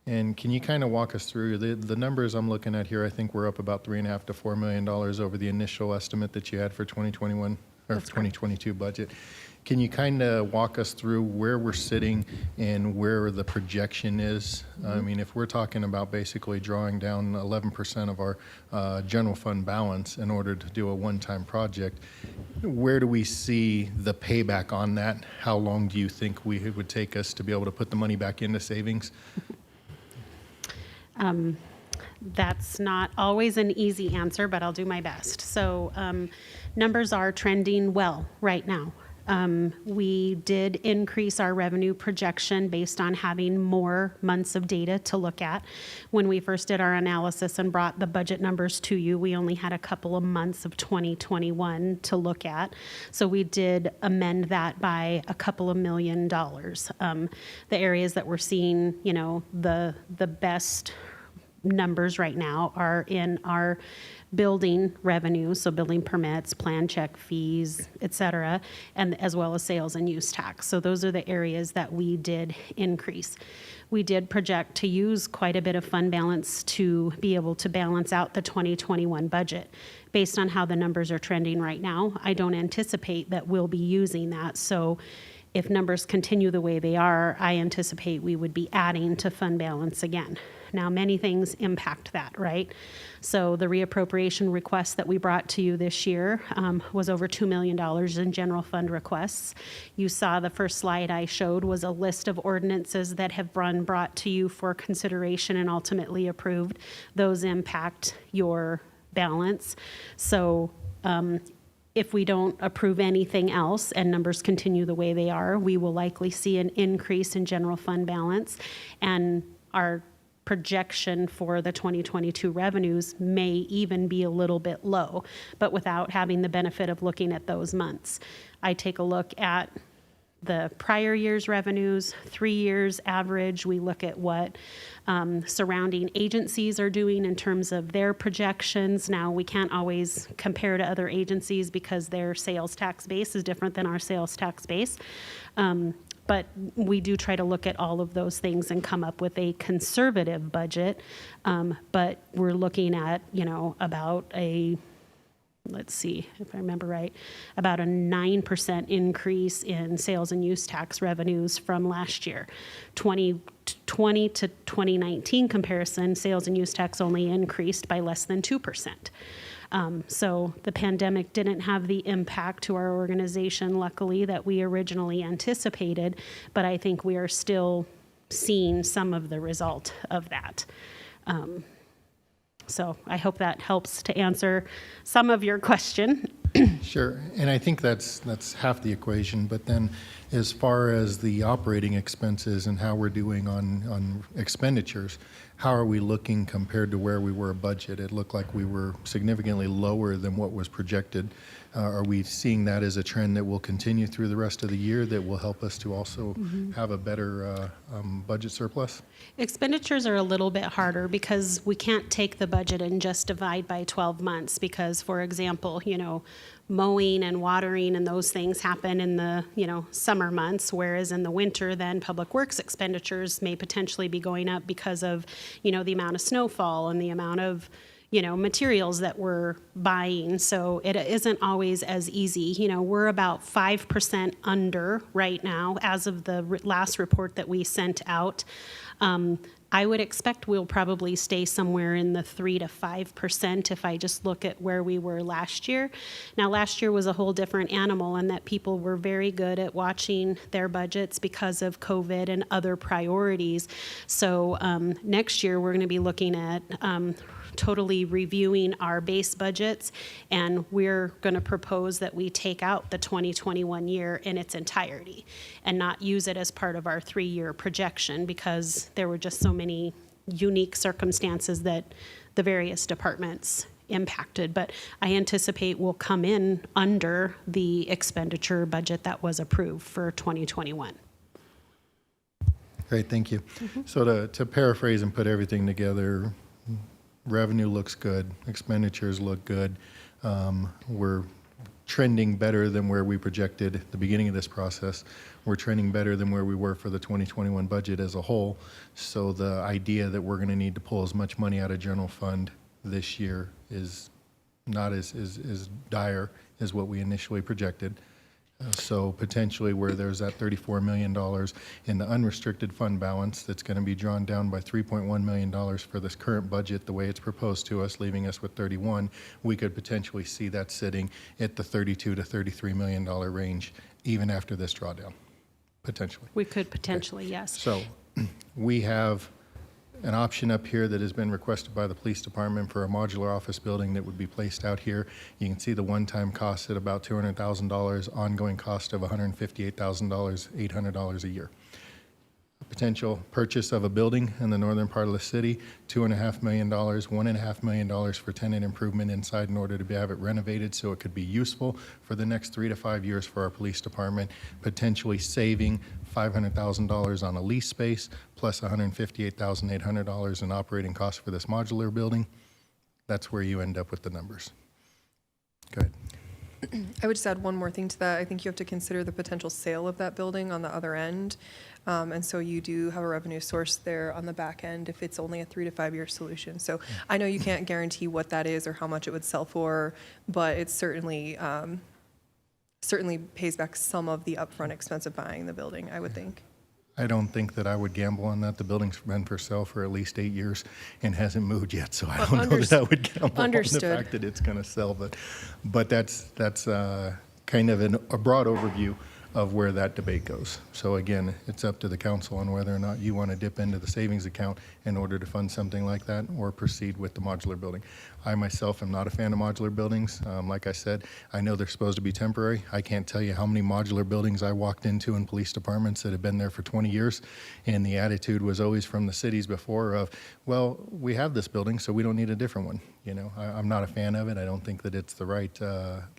and can you kind of walk us through the numbers I'm looking at here? I think we're up about $3.5 to $4 million over the initial estimate that you had for 2021 or 2022 budget. Can you kind of walk us through where we're sitting and where the projection is? I mean, if we're talking about basically drawing down 11% of our general fund balance in order to do a one-time project, where do we see the payback on that? How long do you think it would take us to be able to put the money back into savings? That's not always an easy answer, but I'll do my best. So numbers are trending well right now. We did increase our revenue projection based on having more months of data to look at. When we first did our analysis and brought the budget numbers to you, we only had a couple of months of 2021 to look at. So we did amend that by a couple of $1 million. The areas that we're seeing, the best numbers right now are in our building revenue, so building permits, plan check fees, et cetera, and as well as sales and use tax. So those are the areas that we did increase. We did project to use quite a bit of fund balance to be able to balance out the 2021 budget. Based on how the numbers are trending right now, I don't anticipate that we'll be using that. So if numbers continue the way they are, I anticipate we would be adding to fund balance again. Now, many things impact that, right? So the reappropriation request that we brought to you this year was over $2 million in general fund requests. You saw the first slide I showed was a list of ordinances that have been brought to you for consideration and ultimately approved. Those impact your balance. So if we don't approve anything else and numbers continue the way they are, we will likely see an increase in general fund balance, and our projection for the 2022 revenues may even be a little bit low, but without having the benefit of looking at those months. I take a look at the prior year's revenues, 3 years average. We look at what surrounding agencies are doing in terms of their projections. Now, we can't always compare to other agencies because their sales tax base is different than our sales tax base. But we do try to look at all of those things and come up with a conservative budget. But we're looking at, about a, let's see if I remember right, about a 9% increase in sales and use tax revenues from last year. 2020 to 2019 comparison, sales and use tax only increased by less than 2%. So the pandemic didn't have the impact to our organization, luckily, that we originally anticipated, but I think we are still seeing some of the result of that. So I hope that helps to answer some of your question. Sure, and I think that's half the equation, but then as far as the operating expenses and how we're doing on expenditures, how are we looking compared to where we were budgeted? It looked like we were significantly lower than what was projected. Are we seeing that as a trend that will continue through the rest of the year that will help us to also have a better budget surplus? Expenditures are a little bit harder because we can't take the budget and just divide by 12 months because, for example, mowing and watering and those things happen in the, summer months, whereas in the winter, then public works expenditures may potentially be going up because of, the amount of snowfall and the amount of, materials that we're buying. So it isn't always as easy. We're about 5% under right now as of the last report that we sent out. I would expect we'll probably stay somewhere in the 3 to 5% if I just look at where we were last year. Now, last year was a whole different animal in that people were very good at watching their budgets because of COVID and other priorities. So next year, we're going to be looking at totally reviewing our base budgets, and we're going to propose that we take out the 2021 year in its entirety and not use it as part of our 3-year projection because there were just so many unique circumstances that the various departments impacted. But I anticipate we'll come in under the expenditure budget that was approved for 2021. Great, thank you. So to paraphrase and put everything together, revenue looks good, expenditures look good. We're trending better than where we projected at the beginning of this process. We're trending better than where we were for the 2021 budget as a whole. So the idea that we're going to need to pull as much money out of general fund this year is not as dire as what we initially projected. So potentially where there's that $34 million in the unrestricted fund balance that's going to be drawn down by $3.1 million for this current budget, the way it's proposed to us, leaving us with 31, we could potentially see that sitting at the $32 to $33 million range even after this drawdown, potentially. We could potentially, yes. So we have an option up here that has been requested by the police department for a modular office building that would be placed out here. You can see the one-time cost at about $200,000, ongoing cost of $158,000, $800 a year. Potential purchase of a building in the northern part of the city, $2.5 million, $1.5 million for tenant improvement inside in order to have it renovated so it could be useful for the next 3 to 5 years for our police department, potentially saving $500,000 on a lease space, plus $158,800 in operating costs for this modular building. That's where you end up with the numbers. Go ahead. I would just add one more thing to that. I think you have to consider the potential sale of that building on the other end. And so you do have a revenue source there on the back end if it's only a 3 to 5 year solution. So I know you can't guarantee what that is or how much it would sell for, but it certainly pays back some of the upfront expense of buying the building, I would think. I don't think that I would gamble on that. The building's been for sale for at least 8 years and hasn't moved yet, so I don't know that I would gamble on the fact that it's going to sell. But that's kind of a broad overview of where that debate goes. So again, it's up to the council on whether or not you want to dip into the savings account in order to fund something like that or proceed with the modular building. I myself am not a fan of modular buildings. Like I said, I know they're supposed to be temporary. I can't tell you how many modular buildings I walked into in police departments that have been there for 20 years, and the attitude was always from the cities before of, well, we have this building, so we don't need a different one. I'm not a fan of it. I don't think that it's the right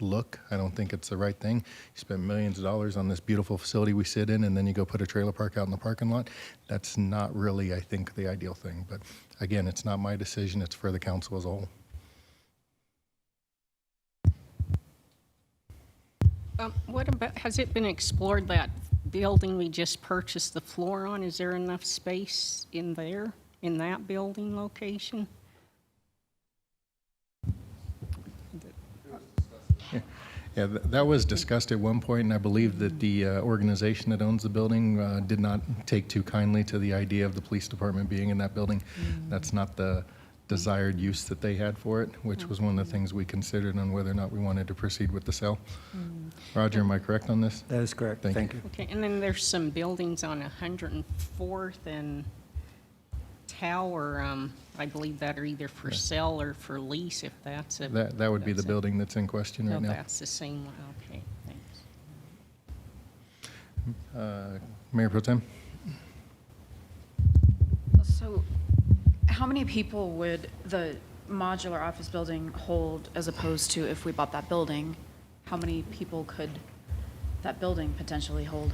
look. I don't think it's the right thing. You spend millions of dollars on this beautiful facility we sit in, and then you go put a trailer park out in the parking lot. That's not really, I think, the ideal thing. But again, it's not my decision. It's for the council as a whole. What about, has it been explored that building we just purchased the floor on? Is there enough space in there, in that building location? Yeah, that was discussed at one point, and I believe that the organization that owns the building did not take too kindly to the idea of the police department being in that building. That's not the desired use that they had for it, which was one of the things we considered on whether or not we wanted to proceed with the sale. Roger, am I correct on this? That is correct. Thank you. Okay, and then there's some buildings on 104th and tower, I believe that are either for sale or for lease, if that's a. That would be the that's a- building that's in question No, right now. that's the same one, okay, thanks. Mayor Pro Tem? So how many people would the modular office building hold as opposed to if we bought that building? How many people could that building potentially hold?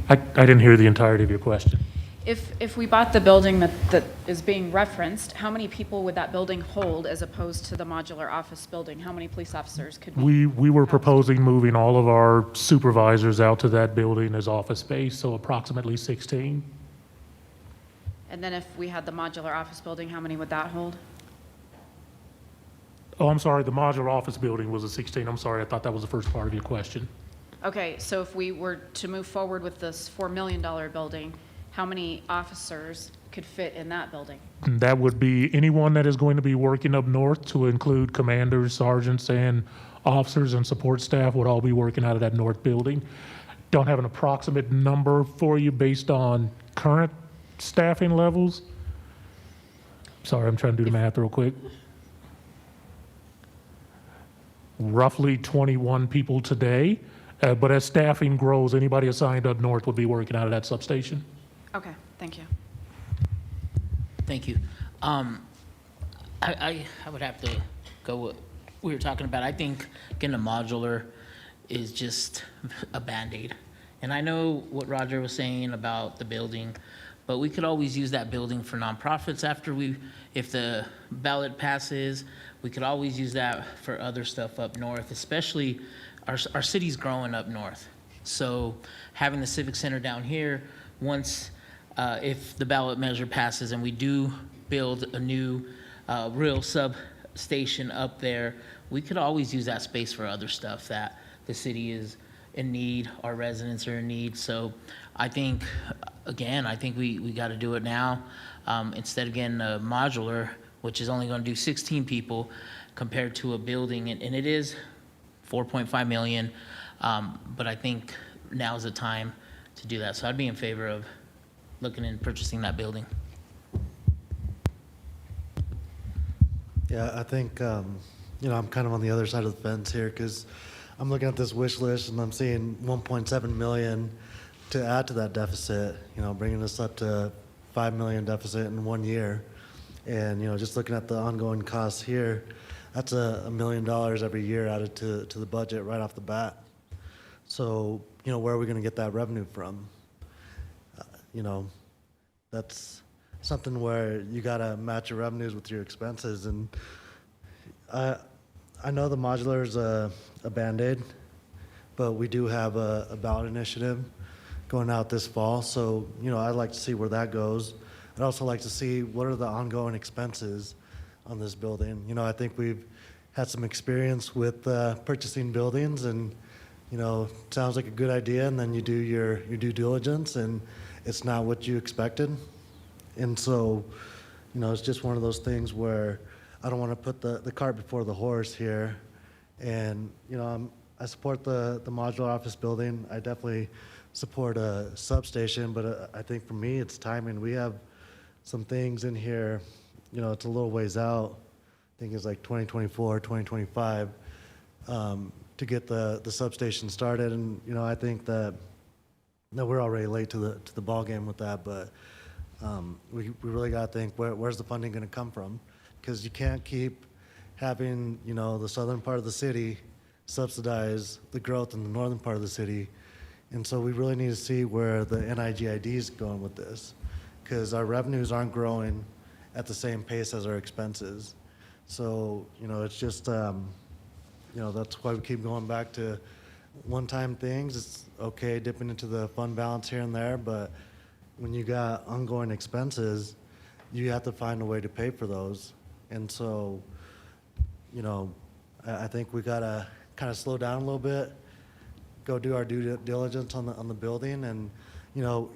I didn't hear the entirety of your question. If we bought the building that is being referenced, how many people would that building hold as opposed to the modular office building? How many police officers could We were proposing moving all of our supervisors out to that building as office space, so approximately 16. And then if we had the modular office building, how many would that hold? Oh, I'm sorry, the modular office building was a 16. I'm sorry, I thought that was the first part of your question. Okay, so if we were to move forward with this $4 million building, how many officers could fit in that building? And that would be anyone that is going to be working up north, to include commanders, sergeants, and officers and support staff would all be working out of that north building. Don't have an approximate number for you based on current staffing levels. Sorry, I'm trying to do the math real quick. Roughly 21 people today, but as staffing grows, anybody assigned up north would be working out of that substation. Okay, thank you. Thank you. I would have to go what we were talking about. I think getting a modular is just a Band-Aid. And I know what Roger was saying about the building, but we could always use that building for nonprofits if the ballot passes. We could always use that for other stuff up north, especially our city's growing up north. So having the Civic Center down here, once if the ballot measure passes and we do build a new real substation up there, we could always use that space for other stuff that the city is in need, our residents are in need. So I think, again, we got to do it now instead of getting a modular, which is only going to do 16 people compared to a building. And it is 4.5 million, but I think now's the time to do that. So I'd be in favor of looking and purchasing that building. Yeah, I think, I'm kind of on the other side of the fence here because I'm looking at this wish list and I'm seeing 1.7 million to add to that deficit, bringing us up to 5 million deficit in 1 year. And, just looking at the ongoing costs here, that's $1 million every year added to the budget right off the bat. So, where are we going to get that revenue from? That's something where you got to match your revenues with your expenses. And I know the modular is a Band-Aid, but we do have a ballot initiative going out this fall. So, I'd like to see where that goes. I'd also like to see what are the ongoing expenses on this building. I think we've had some experience with purchasing buildings and, sounds like a good idea, and then you do your due diligence and it's not what you expected. And so, it's just one of those things where I don't want to put the cart before the horse here. And, I support the modular office building. I definitely support a substation, but I think for me, it's timing. We have some things in here, it's a little ways out. I think it's like 2024, 2025, to get the substation started. And, I think that we're already late to the ball game with that, but we really got to think where's the funding going to come from? Because you can't keep having, the southern part of the city subsidize the growth in the northern part of the city. And so we really need to see where the NIGID is going with this, because our revenues aren't growing at the same pace as our expenses. So, it's just, that's why we keep going back to one-time things. It's okay dipping into the fund balance here and there, but when you got ongoing expenses, you have to find a way to pay for those. And so, I think we got to kind of slow down a little bit, go do our due diligence on the building, and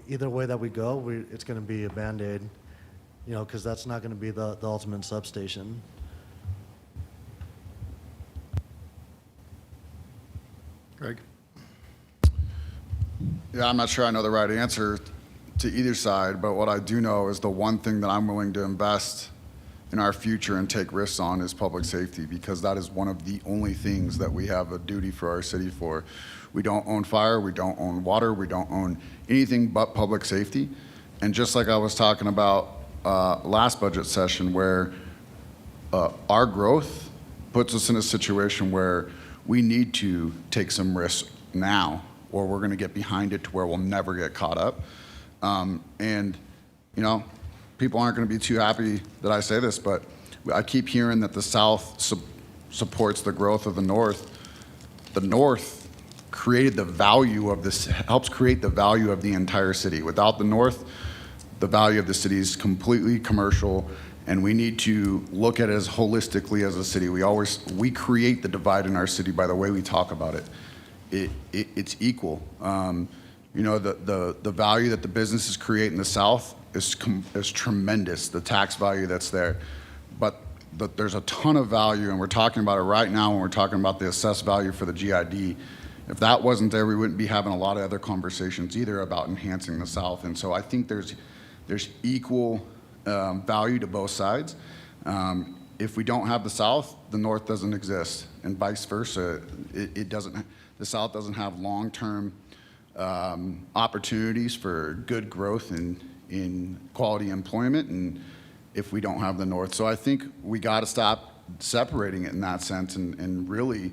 either way that we go, it's going to be a Band-Aid, because that's not going to be the ultimate substation. Greg? Yeah, I'm not sure I know the right answer to either side, but what I do know is the one thing that I'm willing to invest in our future and take risks on is public safety, because that is one of the only things that we have a duty for our city for. We don't own fire, we don't own water, we don't own anything but public safety. And just like I was talking about last budget session, where our growth puts us in a situation where we need to take some risks now, or we're going to get behind it to where we'll never get caught up. And, you know, people aren't going to be too happy that I say this, but I keep hearing that the South supports the growth of the North. The North created the value of this, helps create the value of the entire city. Without the North, the value of the city is completely commercial, and we need to look at it as holistically as a city. We create the divide in our city by the way we talk about it. It's equal. You know, the value that the businesses create in the South is tremendous, the tax value that's there. But there's a ton of value, and we're talking about it right now when we're talking about the assessed value for the GID. If that wasn't there, we wouldn't be having a lot of other conversations either about enhancing the South. And so I think there's equal value to both sides. If we don't have the South, the North doesn't exist, and vice versa. The South doesn't have long-term opportunities for good growth in quality employment, and if we don't have the North. So I think we got to stop separating it in that sense and really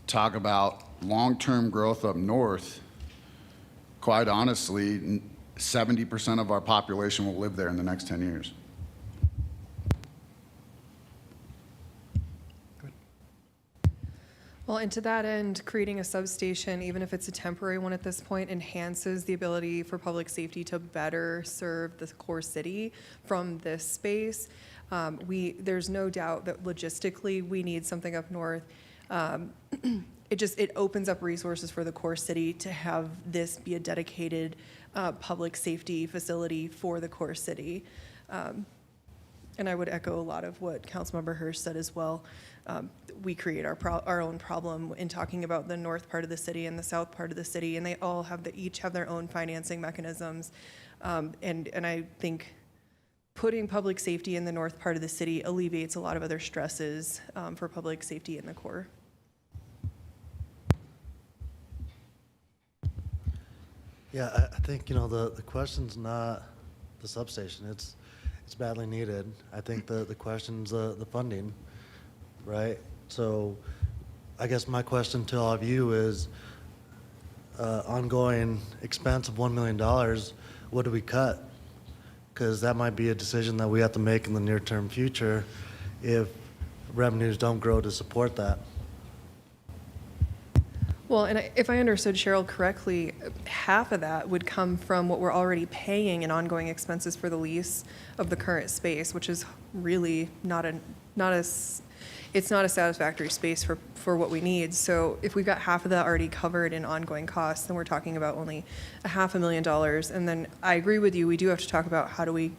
talk about long-term growth up north. Quite honestly, 70% of our population will live there in the next 10 years. Well, and to that end, creating a substation, even if it's a temporary one at this point, enhances the ability for public safety to better serve the core city from this space. There's no doubt that logistically we need something up north. It opens up resources for the core city to have this be a dedicated public safety facility for the core city. And I would echo a lot of what Councilmember Hirsch said as well. We create our own problem in talking about the north part of the city and the south part of the city, and they all each have their own financing mechanisms. And I think putting public safety in the north part of the city alleviates a lot of other stresses for public safety in the core. Yeah, I think, you know, the question's not the substation. It's badly needed. I think the question's the funding, right? So I guess my question to all of you is ongoing expense of $1 million, what do we cut? Because that might be a decision that we have to make in the near-term future if revenues don't grow to support that. Well, and if I understood Cheryl correctly, half of that would come from what we're already paying in ongoing expenses for the lease of the current space, which is really it's not a satisfactory space for what we need. So if we've got half of that already covered in ongoing costs, then we're talking about only $500,000. And then I agree with you, we do have to talk about how do we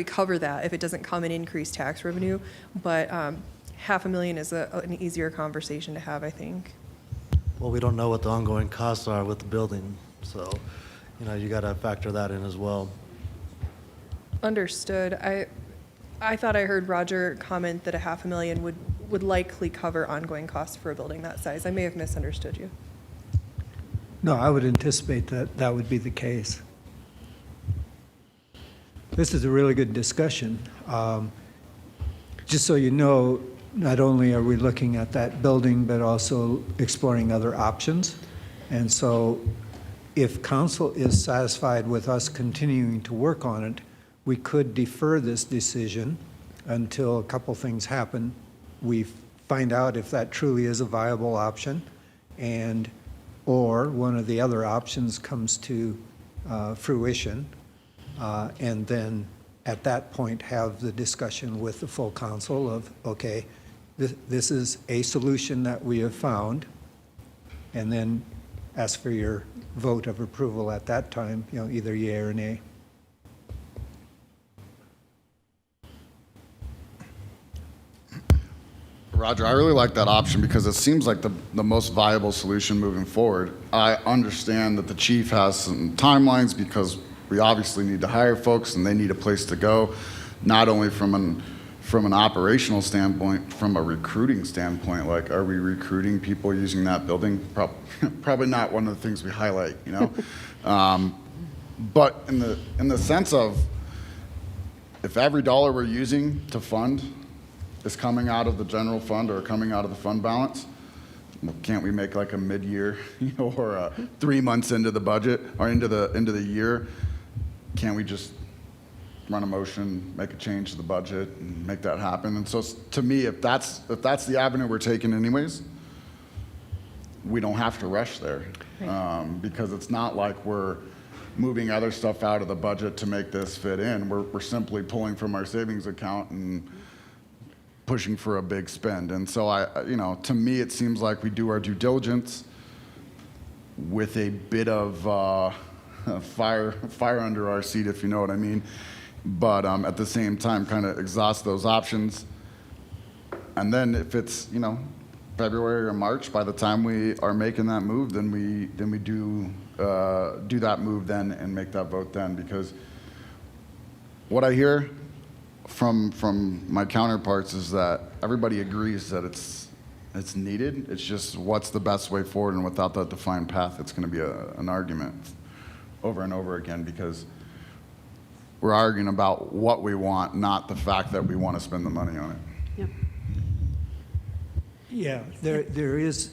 cover that if it doesn't come in increased tax revenue. But $500,000 is an easier conversation to have, I think. Well, we don't know what the ongoing costs are with the building, so, you know, you got to factor that in as well. Understood. I thought I heard Roger comment that $500,000 would likely cover ongoing costs for a building that size. I may have misunderstood you. No, I would anticipate that would be the case. This is a really good discussion. Just so you know, not only are we looking at that building, but also exploring other options. And so if council is satisfied with us continuing to work on it, we could defer this decision until a couple things happen. We find out if that truly is a viable option, or one of the other options comes to fruition, and then at that point have the discussion with the full council of, okay, this is a solution that we have found, and then ask for your vote of approval at that time, you know, either yea or nay. Roger, I really like that option because it seems like the most viable solution moving forward. I understand that the chief has some timelines because we obviously need to hire folks and they need a place to go, not only from an operational standpoint, from a recruiting standpoint. Like, are we recruiting people using that building? Probably not one of the things we highlight, you know? But in the sense of, if every dollar we're using to fund is coming out of the general fund or coming out of the fund balance, well, can't we make like a mid-year, you know, or 3 months into the budget or into the year? Can't we just run a motion, make a change to the budget, and make that happen? And so, to me, if that's the avenue we're taking, anyways, we don't have to rush there, because it's not like we're moving other stuff out of the budget to make this fit in. We're simply pulling from our savings account and pushing for a big spend. And so you know, to me, it seems like we do our due diligence with a bit of fire under our seat, if you know what I mean. But at the same time, kind of exhaust those options. And then if it's, you know, February or March, by the time we are making that move, then we do that move then and make that vote then. Because what I hear from my counterparts is that everybody agrees that it's needed. It's just what's the best way forward, and without that defined path, it's going to be an argument over and over again, because we're arguing about what we want, not the fact that we want to spend the money on it. Yep. Yeah, there is,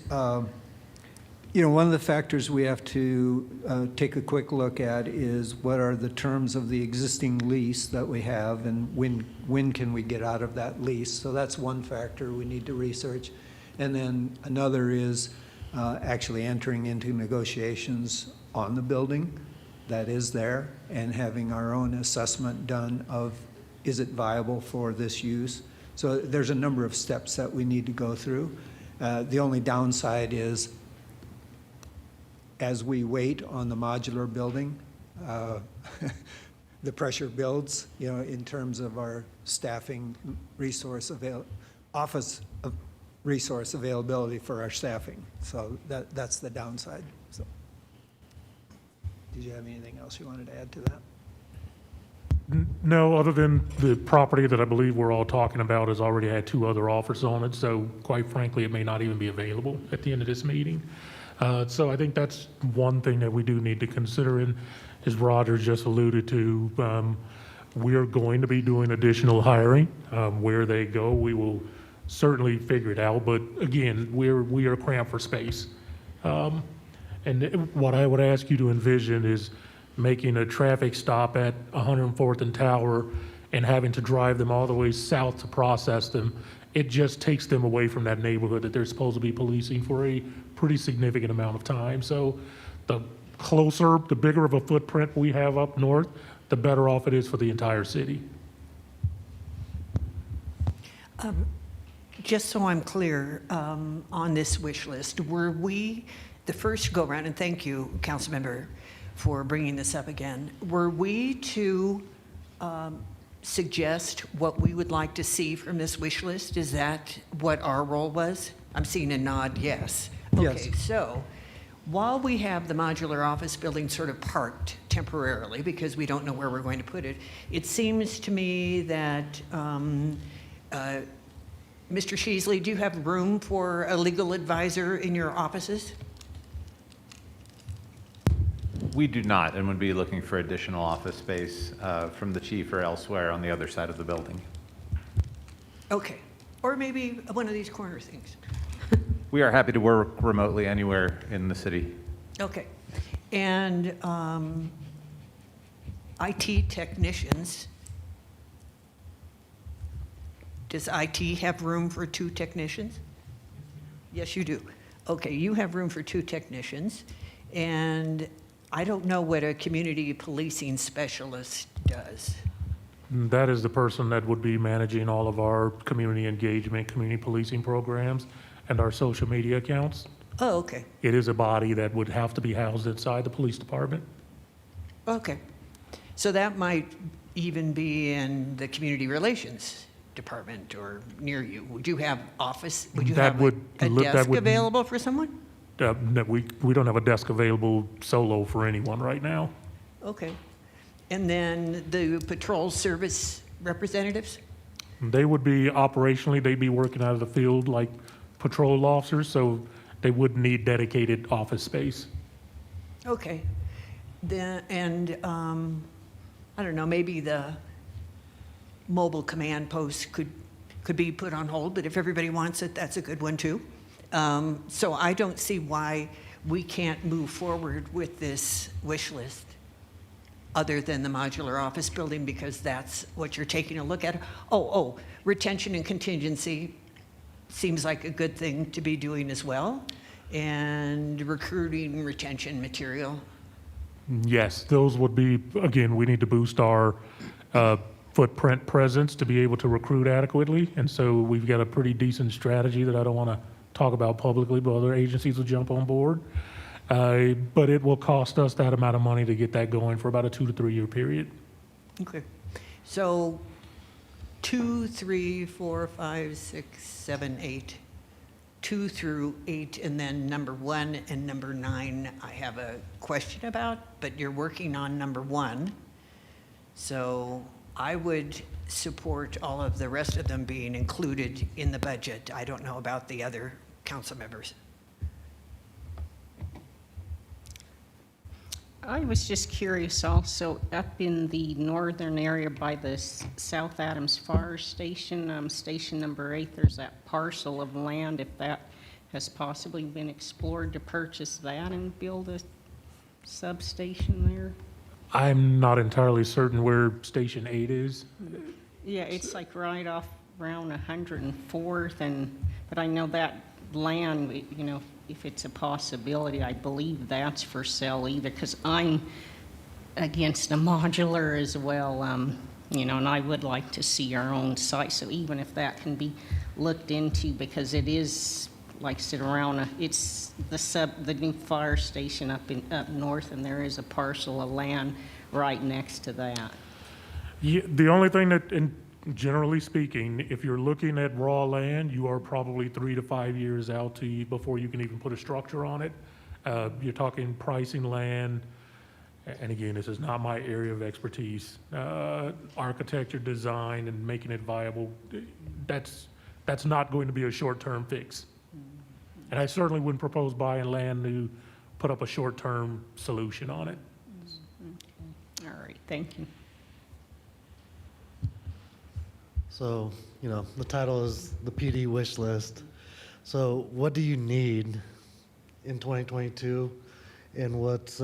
you know, one of the factors we have to take a quick look at is what are the terms of the existing lease that we have, and when can we get out of that lease. So that's one factor we need to research. And then another is actually entering into negotiations on the building that is there and having our own assessment done of, is it viable for this use? So there's a number of steps that we need to go through. The only downside is, as we wait on the modular building, the pressure builds, you know, in terms of our staffing office resource availability for our staffing. So that's the downside. So, did you have anything else you wanted to add to that? No, other than the property that I believe we're all talking about has already had 2 other offers on it, so quite frankly, it may not even be available at the end of this meeting. So I think that's one thing that we do need to consider, and as Roger just alluded to, we're going to be doing additional hiring. Where they go, we will certainly figure it out, but again, we are cramped for space. And what I would ask you to envision is making a traffic stop at 104th and Tower and having to drive them all the way south to process them. It just takes them away from that neighborhood that they're supposed to be policing for a pretty significant amount of time. So the bigger of a footprint we have up north, the better off it is for the entire city. Just so I'm clear, on this wish list, were we, the first go-round, and thank you, Councilmember, for bringing this up again, were we to suggest what we would like to see from this wish list? Is that what our role was? I'm seeing a nod, yes. Okay, Yes. so while we have the modular office building sort of parked temporarily because we don't know where we're going to put it, it seems to me that, Mr. Sheasley, do you have room for a legal advisor in your offices? We do not, and would be looking for additional office space from the chief or elsewhere on the other side of the building. Okay, or maybe one of these corner things. We are happy to work remotely anywhere in the city. Okay, and IT technicians, does IT have room for 2 technicians? Yes, you do. Okay, you have room for 2 technicians, and I don't know what a community policing specialist does. That is the person that would be managing all of our community engagement, community policing programs, and our social media accounts. Oh, okay, It is a body that would have to be housed inside the police department. okay. So that might even be in the community relations department or near you. Would you have would you That have would- a that desk would- available for someone? No, we don't have a desk available solo for anyone right now. Okay. And then the patrol service representatives? They would be operationally, they'd be working out of the field like patrol officers, so they wouldn't need dedicated office space. Okay. And I don't know, maybe the mobile command post could be put on hold, but if everybody wants it, that's a good one too. So I don't see why we can't move forward with this wish list other than the modular office building, because that's what you're taking a look at. Oh, retention and contingency seems like a good thing to be doing as well. And recruiting, retention material. Yes, those would be, again, we need to boost our footprint presence to be able to recruit adequately. And so we've got a pretty decent strategy that I don't want to talk about publicly, but other agencies will jump on board. But it will cost us that amount of money to get that going for about a 2 to 3 year period. Okay. So 2, 3, 4, 5, 6, 7, 8. 2 through 8, and then number 1 and number 9 I have a question about, but you're working on number 1. So I would support all of the rest of them being included in the budget. I don't know about the other council members. I was just curious also, up in the northern area by the South Adams Fire Station, station number 8, there's that parcel of land, if that has possibly been explored to purchase that and build a substation there? I'm not entirely certain where Station 8 is. Yeah, it's like right off around 104th, but I know that land, you know, if it's a possibility, I believe that's for sale either, because I'm against a modular as well, you know, and I would like to see our own site. So even if that can be looked into, because it is, like I said, around, it's the new fire station up north, and there is a parcel of land right next to that. Yeah, the only thing that, generally speaking, if you're looking at raw land, you are probably 3 to 5 years out before you can even put a structure on it. You're talking pricing land, and again, this is not my area of expertise. Architecture, design, and making it viable, that's not going to be a short-term fix. And I certainly wouldn't propose buying land to put up a short-term solution on it. Okay. All right, thank you. So, you know, the title is the PD wish list. So what do you need in 2022, and what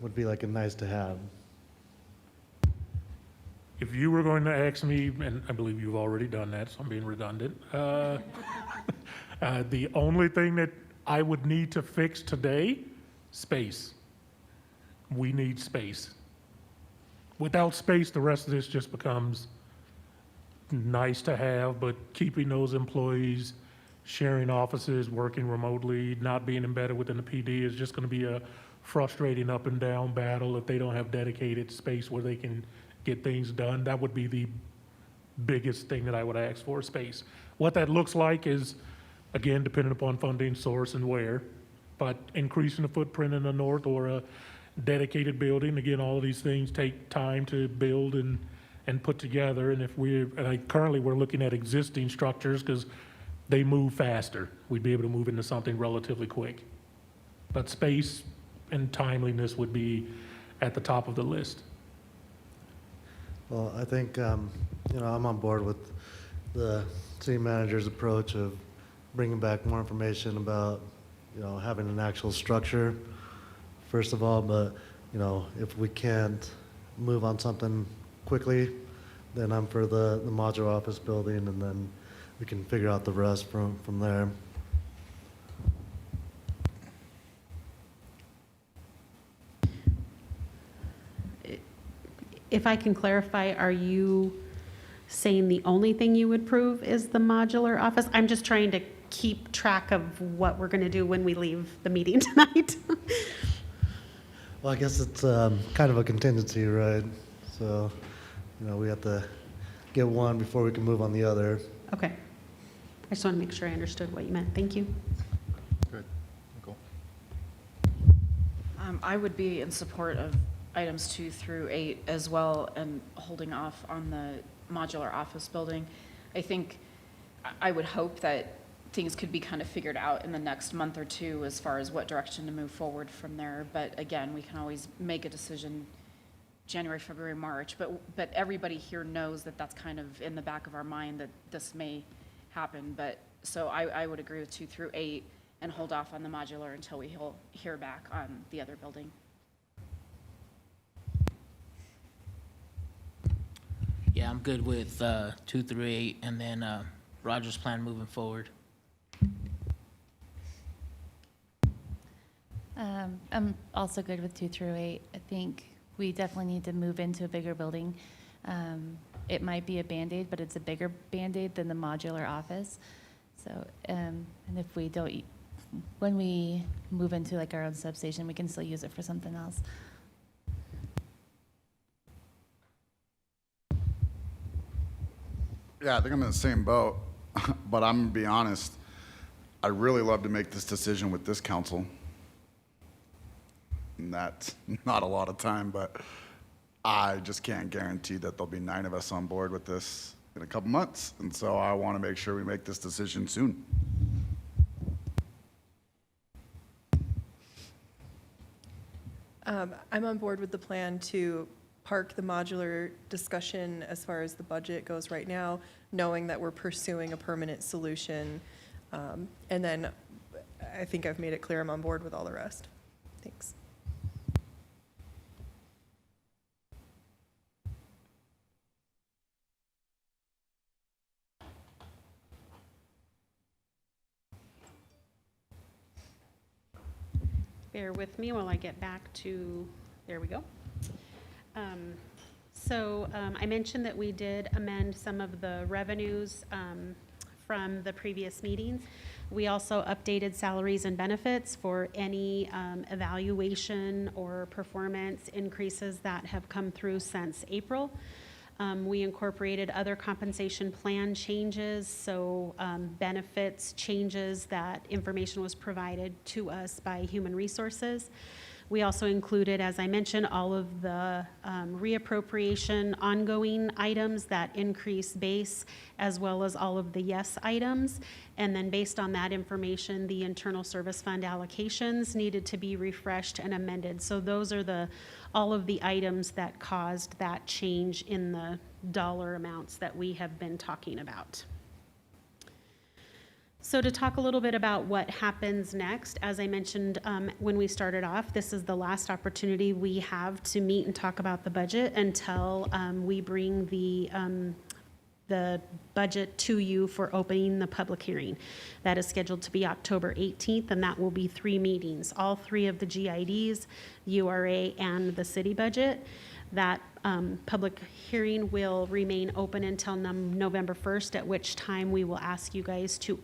would be like a nice to have? If you were going to ask me, and I believe you've already done that, so I'm being redundant, the only thing that I would need to fix today, space. We need space. Without space, the rest of this just becomes nice to have, but keeping those employees, sharing offices, working remotely, not being embedded within the PD is just going to be a frustrating up and down battle if they don't have dedicated space where they can get things done. That would be the biggest thing that I would ask for, space. What that looks like is, again, dependent upon funding source and where, but increasing the footprint in the north or a dedicated building. Again, all of these things take time to build and put together. And currently we're looking at existing structures because they move faster. We'd be able to move into something relatively quick. But space and timeliness would be at the top of the list. Well, I think, you know, I'm on board with the city manager's approach of bringing back more information about, you know, having an actual structure, first of all, but, you know, if we can't move on something quickly, then I'm for the modular office building, and then we can figure out the rest from there. If I can clarify, are you saying the only thing you would approve is the modular office? I'm just trying to keep track of what we're going to do when we leave the meeting tonight. Well, I guess it's kind of a contingency, right? So, you know, we have to get one before we can move on the other. Okay. I just want to make sure I understood what you meant. Thank you. Good. Nicole? I would be in support of items 2 through 8 as well and holding off on the modular office building. I think, I would hope that things could be kind of figured out in the next month or two as far as what direction to move forward from there. But again, we can always make a decision January, February, March, but everybody here knows that that's kind of in the back of our mind that this may happen. But so I would agree with 2 through 8 and hold off on the modular until we hear back on the other building. Yeah, I'm good with 2 through 8, and then Roger's plan moving forward. I'm also good with 2 through 8. I think we definitely need to move into a bigger building. It might be a Band-Aid, but it's a bigger Band-Aid than the modular office. So, and if we don't, when we move into like our own substation, we can still use it for something else. Yeah, I think I'm in the same boat, but I'm gonna be honest, I'd really love to make this decision with this council. And that's not a lot of time, but I just can't guarantee that there'll be 9 of us on board with this in a couple months. And so I want to make sure we make this decision soon. I'm on board with the plan to park the modular discussion as far as the budget goes right now, knowing that we're pursuing a permanent solution. And then I think I've made it clear I'm on board with all the rest. Thanks. Bear with me while I get back to, there we go. I mentioned that we did amend some of the revenues from the previous meetings. We also updated salaries and benefits for any evaluation or performance increases that have come through since April. We incorporated other compensation plan changes, so benefits changes, that information was provided to us by Human Resources. We also included, as I mentioned, all of the reappropriation ongoing items that increase base, as well as all of the yes items. And then based on that information, the internal service fund allocations needed to be refreshed and amended. So those are all of the items that caused that change in the dollar amounts that we have been talking about. So to talk a little bit about what happens next, as I mentioned when we started off, this is the last opportunity we have to meet and talk about the budget until we bring the budget to you for opening the public hearing. That is scheduled to be October 18th, and that will be 3 meetings, all 3 of the GIDs, URA, and the city budget. That public hearing will remain open until November 1st, at which time we will ask you guys to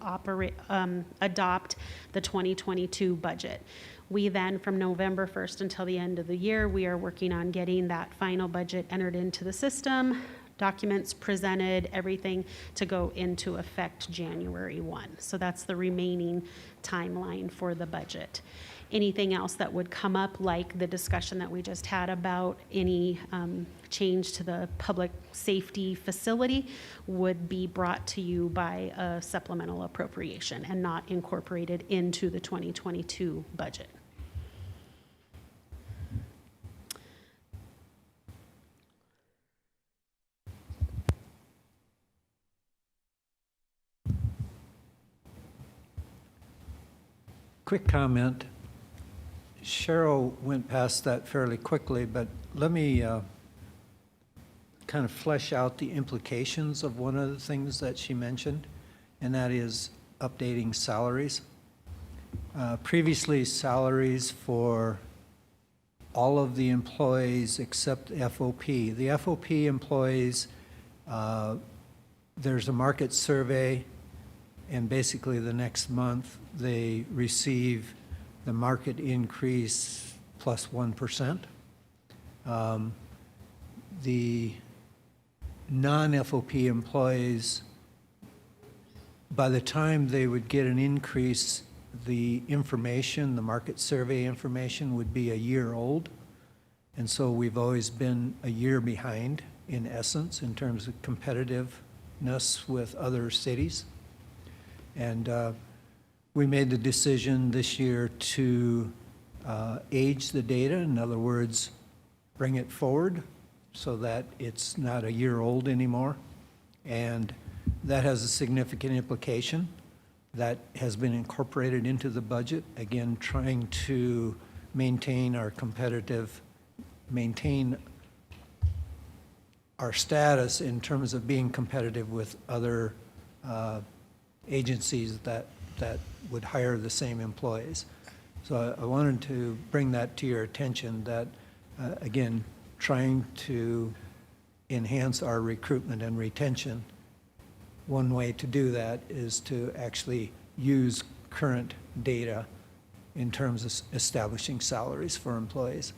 adopt the 2022 budget. We then, from November 1st until the end of the year, we are working on getting that final budget entered into the system, documents presented, everything to go into effect January 1. So that's the remaining timeline for the budget. Anything else that would come up, like the discussion that we just had about any change to the public safety facility, would be brought to you by a supplemental appropriation and not incorporated into the 2022 budget. Quick comment. Cheryl went past that fairly quickly, but let me kind of flesh out the implications of one of the things that she mentioned, and that is updating salaries. Previously, salaries for all of the employees except FOP. The FOP employees, there's a market survey, and basically the next month they receive the market increase plus 1%. The non-FOP employees, by the time they would get an increase, the information, the market survey information would be a year old. And so we've always been a year behind, in essence, in terms of competitiveness with other cities. And we made the decision this year to age the data, in other words, bring it forward so that it's not a year old anymore. And that has a significant implication that has been incorporated into the budget, again, trying to maintain our status in terms of being competitive with other agencies that would hire the same employees. So I wanted to bring that to your attention that, again, trying to enhance our recruitment and retention. One way to do that is to actually use current data in terms of establishing salaries for employees.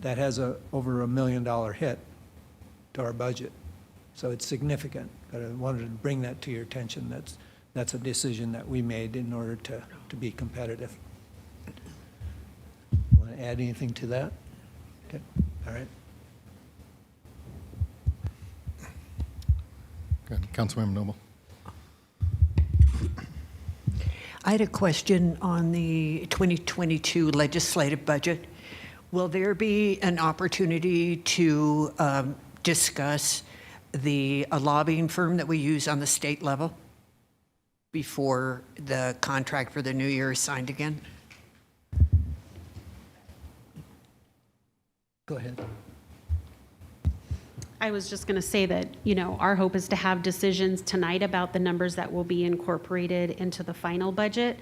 That has over $1 million hit to our budget. So it's significant, but I wanted to bring that to your attention. That's a decision that we made in order to be competitive. Want to add anything to that? Okay, all right. Good. Councilmember Noble. I had a question on the 2022 legislative budget. Will there be an opportunity to discuss the lobbying firm that we use on the state level before the contract for the new year is signed again? Go ahead. I was just going to say that, our hope is to have decisions tonight about the numbers that will be incorporated into the final budget.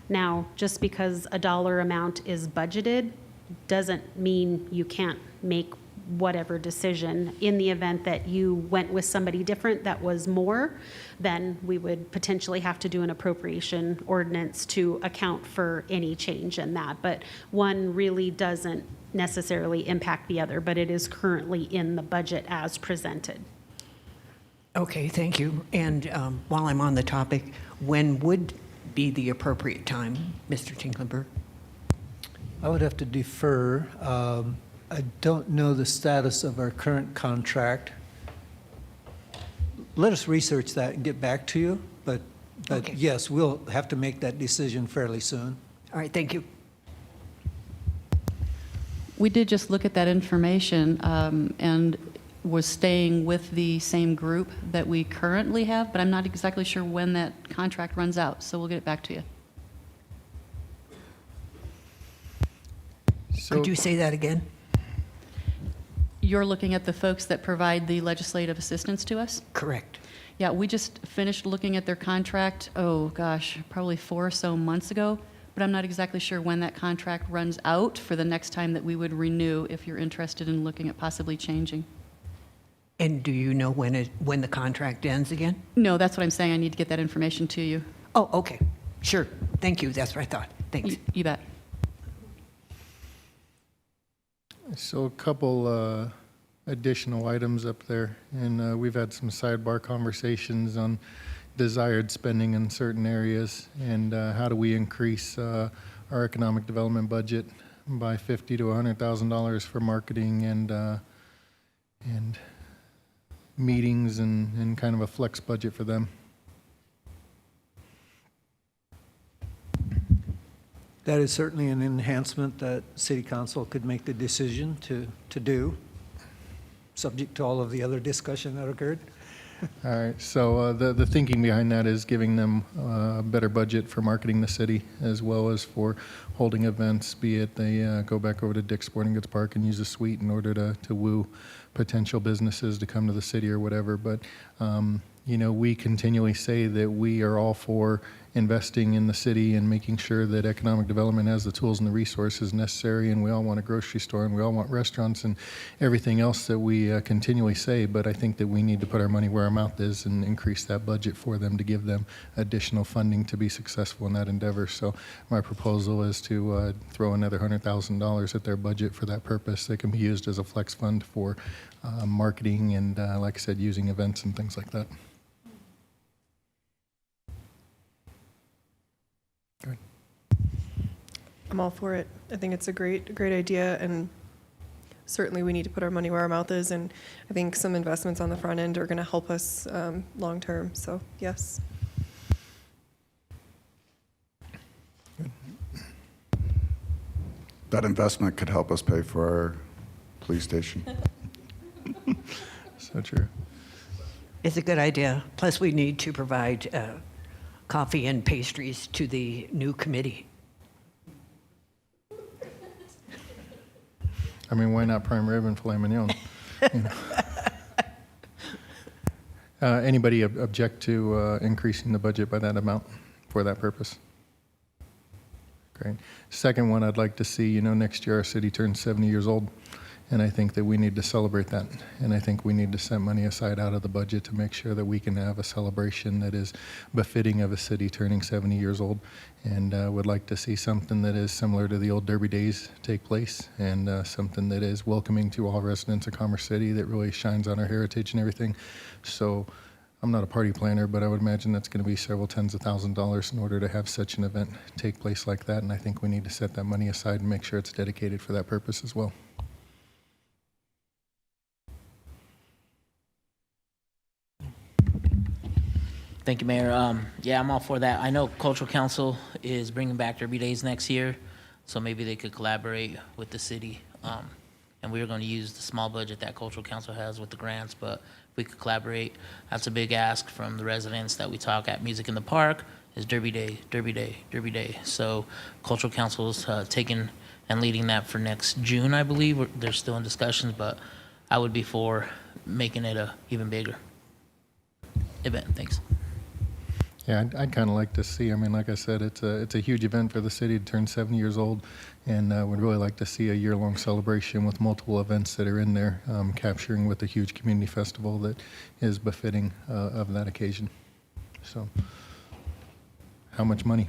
Now, just because a dollar amount is budgeted doesn't mean you can't make whatever decision. In the event that you went with somebody different that was more, then we would potentially have to do an appropriation ordinance to account for any change in that. But one really doesn't necessarily impact the other, but it is currently in the budget as presented. Okay, thank you. And while I'm on the topic, when would be the appropriate time, Mr. Tinklenberg? I would have to defer. I don't know the status of our current contract. Let us research that and get back to you, but Okay. yes, we'll have to make that decision fairly soon. All right, thank you. We did just look at that information and was staying with the same group that we currently have, but I'm not exactly sure when that contract runs out, so we'll get it back to you. Could you say that again? You're looking at the folks that provide the legislative assistance to us? Correct. Yeah, we just finished looking at their contract, oh gosh, probably 4 or so months ago, but I'm not exactly sure when that contract runs out for the next time that we would renew if you're interested in looking at possibly changing. And do you know when the contract ends again? No, that's what I'm saying. I need to get that information to you. Oh, okay. Sure. Thank you. That's what I thought. Thanks. You bet. So a couple additional items up there, and we've had some sidebar conversations on desired spending in certain areas, and how do we increase our economic development budget by $50,000 to $100,000 for marketing and meetings and kind of a flex budget for them. That is certainly an enhancement that City Council could make the decision to do, subject to all of the other discussion that occurred. All right, so the thinking behind that is giving them a better budget for marketing the city as well as for holding events, be it they go back over to Dick's Sporting Goods Park and use a suite in order to woo potential businesses to come to the city or whatever. But, we continually say that we are all for investing in the city and making sure that economic development has the tools and the resources necessary, and we all want a grocery store and we all want restaurants and everything else that we continually say, but I think that we need to put our money where our mouth is and increase that budget for them to give them additional funding to be successful in that endeavor. So my proposal is to throw another $100,000 at their budget for that purpose that can be used as a flex fund for marketing and, like I said, using events and things like that. I'm all for it. I think it's a great idea, and certainly we need to put our money where our mouth is, and I think some investments on the front end are going to help us long-term, so yes. That investment could help us pay for our police station. So true. It's a good idea. Plus, we need to provide coffee and pastries to the new committee. I mean, why not prime rib and filet mignon? You know. Anybody object to increasing the budget by that amount for that purpose? Great. Second one, I'd like to see, next year our city turns 70 years old, and I think that we need to celebrate that. And I think we need to set money aside out of the budget to make sure that we can have a celebration that is befitting of a city turning 70 years old. And would like to see something that is similar to the old Derby days take place, and something that is welcoming to all residents of Commerce City, that really shines on our heritage and everything. So I'm not a party planner, but I would imagine that's going to be several tens of thousands of dollars in order to have such an event take place like that. And I think we need to set that money aside and make sure it's dedicated for that purpose as well. Thank you, Mayor. Yeah, I'm all for that. I know Cultural Council is bringing back Derby Days next year, so maybe they could collaborate with the city. And we were going to use the small budget that Cultural Council has with the grants, but if we could collaborate, that's a big ask from the residents that we talk at Music in the Park, is Derby Day, Derby Day, Derby Day. So Cultural Council's taking and leading that for next June, I believe. They're still in discussions, but I would be for making it a even bigger event. Thanks. Yeah, I'd kind of like to see, like I said, it's a huge event for the city to turn 70 years old, and would really like to see a year-long celebration with multiple events that are in there, capturing with a huge community festival that is befitting of that occasion. So, how much money?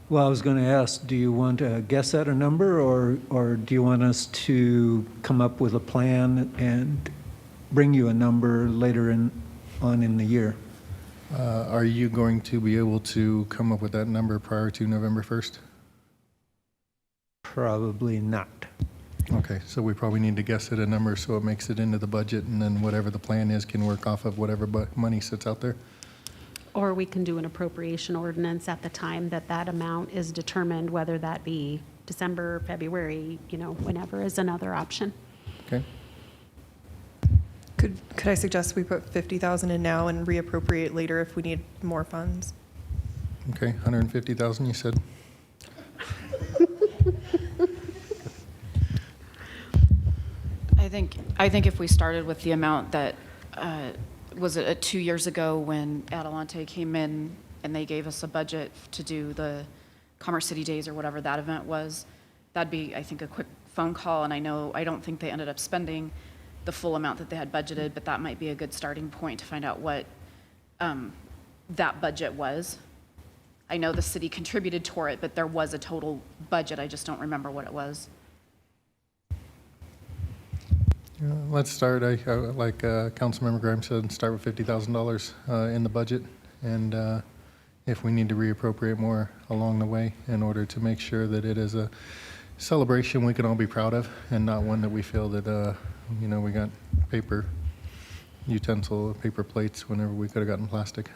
Well, I was going to ask, do you want to guess at a number, or do you want us to come up with a plan and bring you a number later on in the year? Are you going to be able to come up with that number prior to November 1st? Probably not. Okay, so we probably need to guess at a number so it makes it into the budget, and then whatever the plan is can work off of whatever money sits out there. Or we can do an appropriation ordinance at the time that amount is determined, whether that be December, February, whenever is another option. Okay. Could I suggest we put 50,000 in now and reappropriate later if we need more funds? Okay, 150,000 you said? I think if we started with the amount that, was it 2 years ago when Adelante came in and they gave us a budget to do the Commerce City Days or whatever that event was, that'd be, I think, a quick phone call. And I don't think they ended up spending the full amount that they had budgeted, but that might be a good starting point to find out what that budget was. I know the city contributed toward it, but there was a total budget. I just don't remember what it was. Let's start, like Councilmember Graham said, start with $50,000 in the budget, and if we need to reappropriate more along the way in order to make sure that it is a celebration we can all be proud of, and not one that we feel that we got paper utensil, paper plates whenever we could have gotten plastic.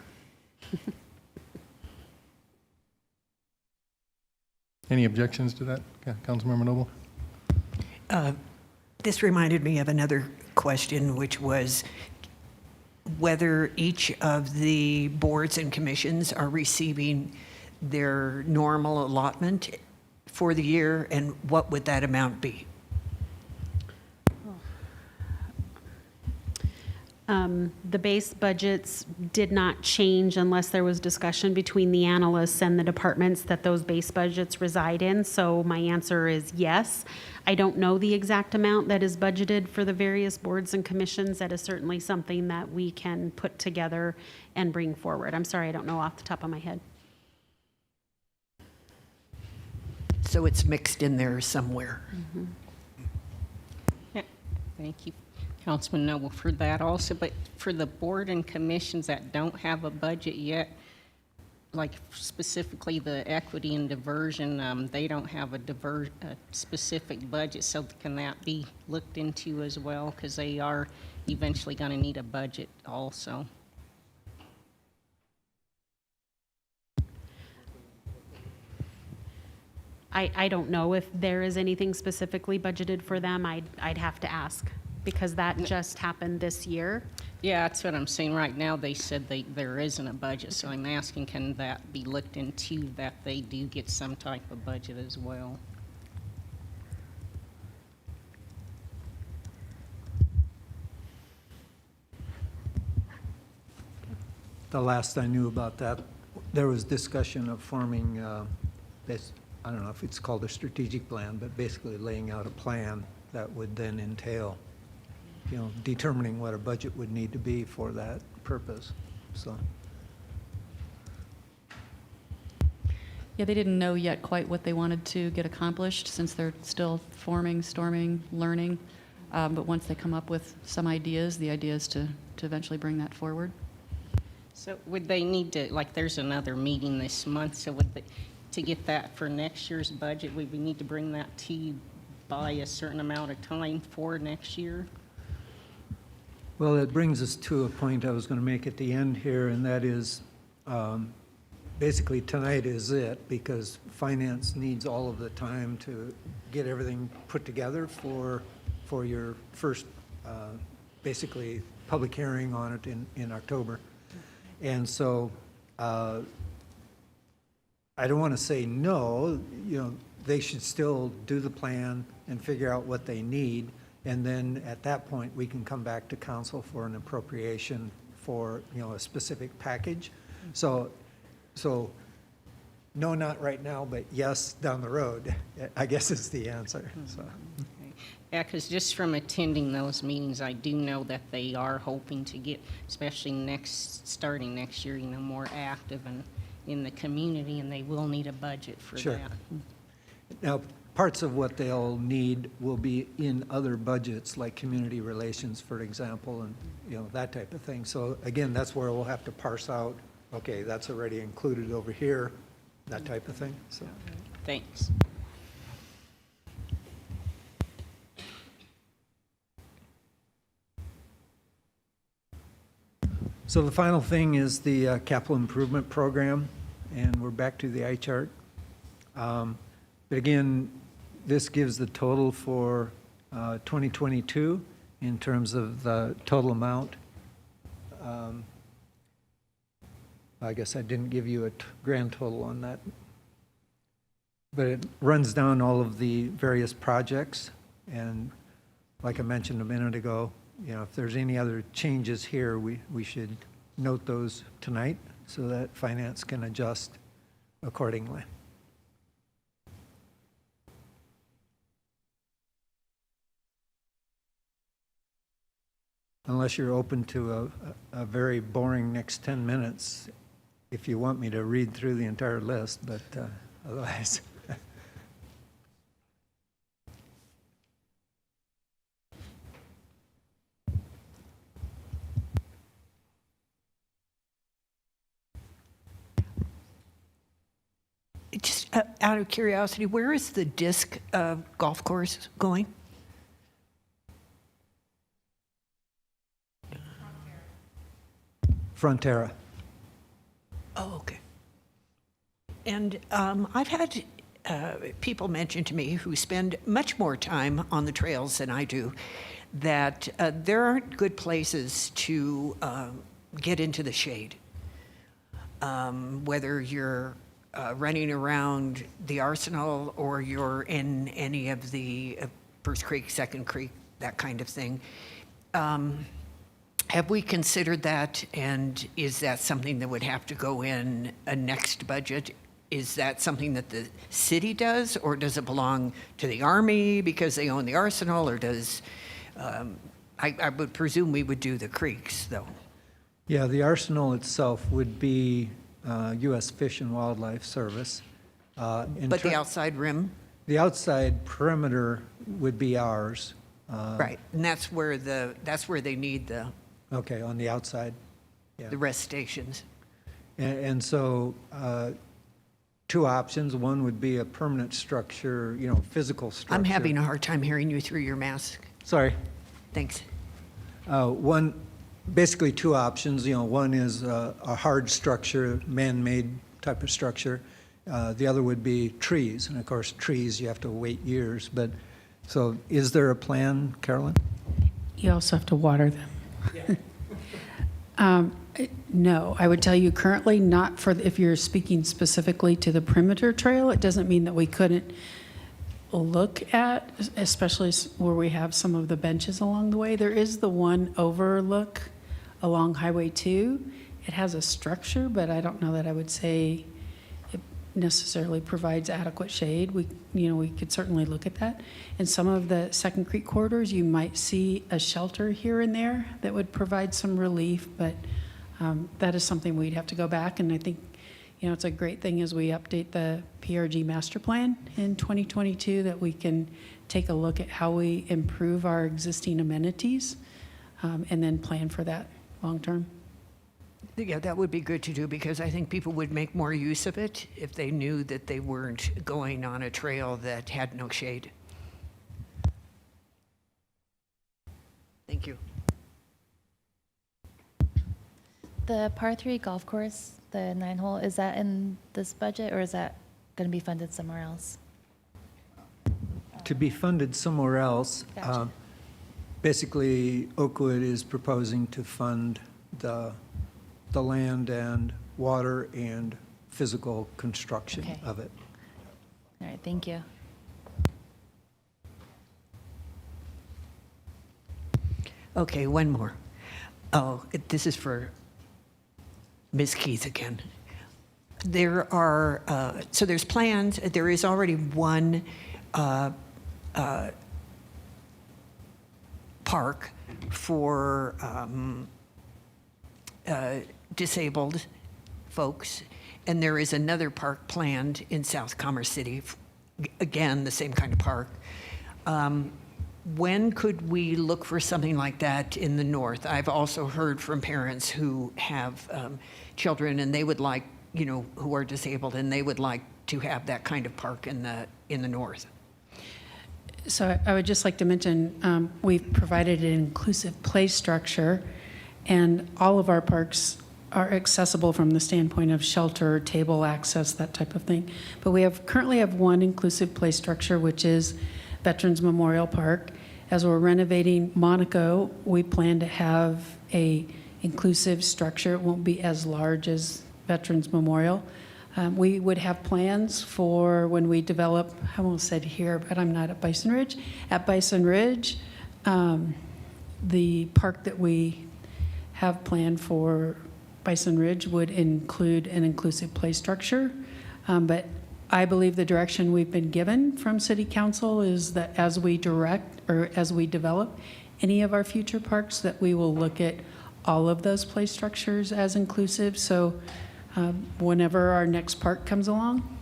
Any objections to that, Councilmember Noble? This reminded me of another question, which was whether each of the boards and commissions are receiving their normal allotment for the year, and what would that amount be? The base budgets did not change unless there was discussion between the analysts and the departments that those base budgets reside in. So my answer is yes. I don't know the exact amount that is budgeted for the various boards and commissions. That is certainly something that we can put together and bring forward. I'm sorry, I don't know off the top of my head. So it's mixed in there somewhere. Mm-hmm. Yeah, thank you, Councilman Noble, for that also. But for the board and commissions that don't have a budget yet, like specifically the equity and diversion, they don't have a specific budget, so can that be looked into as well? Because they are eventually going to need a budget also. I don't know if there is anything specifically budgeted for them. I'd have to ask, because that just happened this year. Yeah, that's what I'm saying. Right now, they said there isn't a budget, so I'm asking, can that be looked into, that they do get some type of budget as well? The last I knew about that, there was discussion of forming, I don't know if it's called a strategic plan, but basically laying out a plan that would then entail, determining what a budget would need to be for that purpose, so. Yeah, they didn't know yet quite what they wanted to get accomplished since they're still forming, storming, learning. But once they come up with some ideas, the idea is to eventually bring that forward. So would they need to, like, there's another meeting this month, so to get that for next year's budget, would we need to bring that to you by a certain amount of time for next year? Well, it brings us to a point I was going to make at the end here, and that is, basically tonight is it, because finance needs all of the time to get everything put together for your first, basically, public hearing on it in October. And so I don't want to say no, they should still do the plan and figure out what they need. And then at that point, we can come back to council for an appropriation for, a specific package. So no, not right now, but yes, down the road, I guess is the answer. So. Yeah, because just from attending those meetings, I do know that they are hoping to get, especially starting next year, more active and in the community, and they will need a budget for Sure. that. Now, parts of what they'll need will be in other budgets, like community relations, for example, and, that type of thing. So again, that's where we'll have to parse out, okay, that's already included over here, that type of thing, so. Thanks. So the final thing is the capital improvement program, and we're back to the eye chart. But again, this gives the total for 2022 in terms of the total amount. I guess I didn't give you a grand total on that. But it runs down all of the various projects, and like I mentioned a minute ago, if there's any other changes here, we should note those tonight so that finance can adjust accordingly. Unless you're open to a very boring next 10 minutes, if you want me to read through the entire list, but otherwise. Just out of curiosity, where is the disc golf course going? Frontera. Oh, okay. And I've had people mention to me who spend much more time on the trails than I do that there aren't good places to get into the shade. Whether you're running around the Arsenal or you're in any of the First Creek, Second Creek, that kind of thing. Have we considered that, and is that something that would have to go in a next budget? Is that something that the city does, or does it belong to the Army because they own the Arsenal, or does, I would presume we would do the creeks, though. Yeah, the Arsenal itself would be U.S. Fish and Wildlife Service. But the outside rim? The outside perimeter would be ours. Right, and that's where they need Okay, on the outside. the rest stations. And so two options. One would be a permanent structure, physical structure. I'm having a hard time hearing you through your mask. Sorry. Thanks. Basically two options. One is a hard structure, man-made type of structure. The other would be trees. And of course, trees, you have to wait years. But so is there a plan, Carolyn? You also have to water them. No, I would tell you currently not for, if you're speaking specifically to the perimeter trail, it doesn't mean that we couldn't look at, especially where we have some of the benches along the way. There is the one overlook along Highway 2. It has a structure, but I don't know that I would say it necessarily provides adequate shade. We could certainly look at that. In some of the Second Creek corridors, you might see a shelter here and there that would provide some relief, but that is something we'd have to go back. And I think, it's a great thing as we update the PRG master plan in 2022 that we can take a look at how we improve our existing amenities and then plan for that long term. Yeah, that would be good to do because I think people would make more use of it if they knew that they weren't going on a trail that had no shade. Thank you. The par 3 golf course, the 9-hole, is that in this budget or is that going to be funded somewhere else? To be funded somewhere else. Gotcha. Basically, Oakwood is proposing to fund the land and water and physical construction Okay. of it. All right, thank you. Okay, one more. Oh, this is for Ms. Keith again. There are, so there's plans, there is already one park for disabled folks, and there is another park planned in South Commerce City, again, the same kind of park. When could we look for something like that in the north? I've also heard from parents who have children and they would like, who are disabled, and they would like to have that kind of park in the north. So I would just like to mention, we've provided an inclusive play structure, and all of our parks are accessible from the standpoint of shelter, table access, that type of thing. But we currently have one inclusive play structure, which is Veterans Memorial Park. As we're renovating Monaco, we plan to have a inclusive structure. It won't be as large as Veterans Memorial. We would have plans for when we develop, I almost said here, but I'm not at Bison Ridge. At Bison Ridge, the park that we have planned for Bison Ridge would include an inclusive play structure. But I believe the direction we've been given from City Council is that as we direct or as we develop any of our future parks, that we will look at all of those play structures as inclusive. So whenever our next park comes along,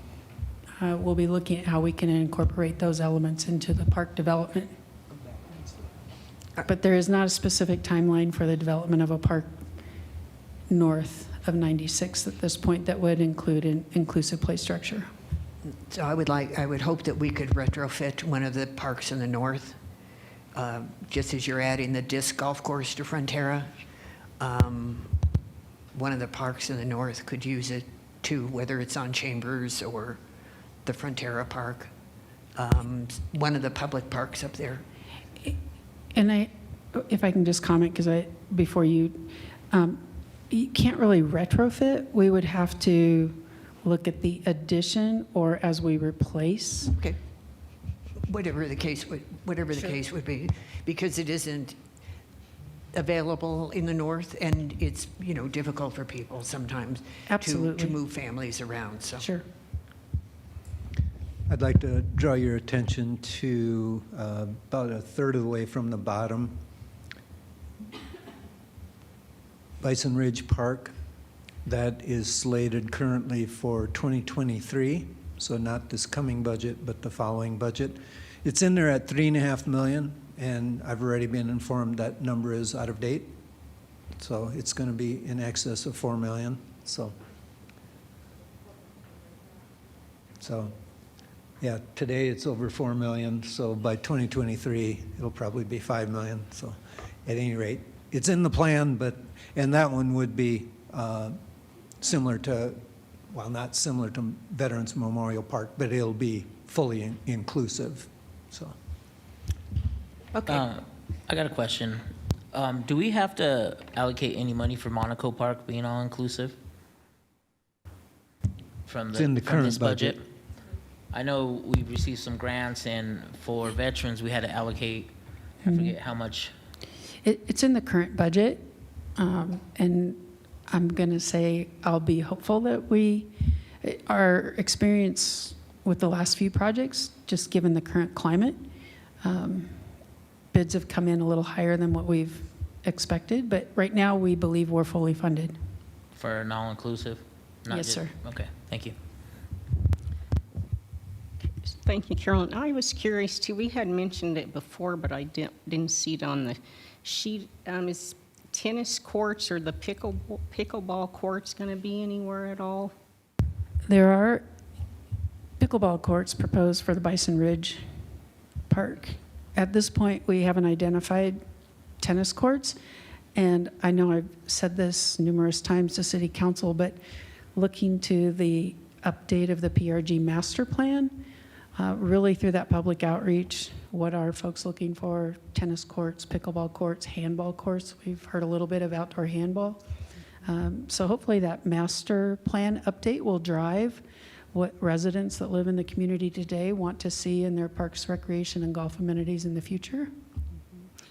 we'll be looking at how we can incorporate those elements into the park development. But there is not a specific timeline for the development of a park north of 96 at this point that would include an inclusive play structure. So I would hope that we could retrofit one of the parks in the north, just as you're adding the disc golf course to Frontera. One of the parks in the north could use it too, whether it's on Chambers or the Frontera Park, one of the public parks up there. And if I can just comment, because before you can't really retrofit. We would have to look at the addition or as we replace. Okay. Whatever the case would be, because it isn't available in the north, and it's difficult for people sometimes to move families around. So sure. I'd like to draw your attention to about a third of the way from the bottom, Bison Ridge Park. That is slated currently for 2023, so not this coming budget, but the following budget. It's in there at $3.5 million, and I've already been informed that number is out of date. So it's going to be in excess of $4 million. So So, yeah, today it's over 4 million, so by 2023, it'll probably be 5 million. So at any rate, it's in the plan, and that one would be similar to, well, not similar to Veterans Memorial Park, but it'll be fully inclusive, so. Okay. I got a question. Do we have to allocate any money for Monaco Park being all-inclusive? It's in the from current this budget. I know we received some grants, and for veterans, we had to allocate, I forget how much. It's in the current budget, and I'm going to say I'll be hopeful that our experience with the last few projects, just given the current climate, bids have come in a little higher than what we've expected, but right now we believe we're fully funded. For an all-inclusive? Not Yes, just- sir. Okay, thank you. Thank you, Carolyn. I was curious too, we had mentioned it before, but I didn't see it on the sheet. Is tennis courts or the pickleball courts going to be anywhere at all? There are pickleball courts proposed for the Bison Ridge Park. At this point, we haven't identified tennis courts, and I know I've said this numerous times to City Council, but looking to the update of the PRG master plan, really through that public outreach, what are folks looking for? Tennis courts, pickleball courts, handball courts. We've heard a little bit of outdoor handball. So hopefully that master plan update will drive what residents that live in the community today want to see in their parks, recreation, and golf amenities in the future.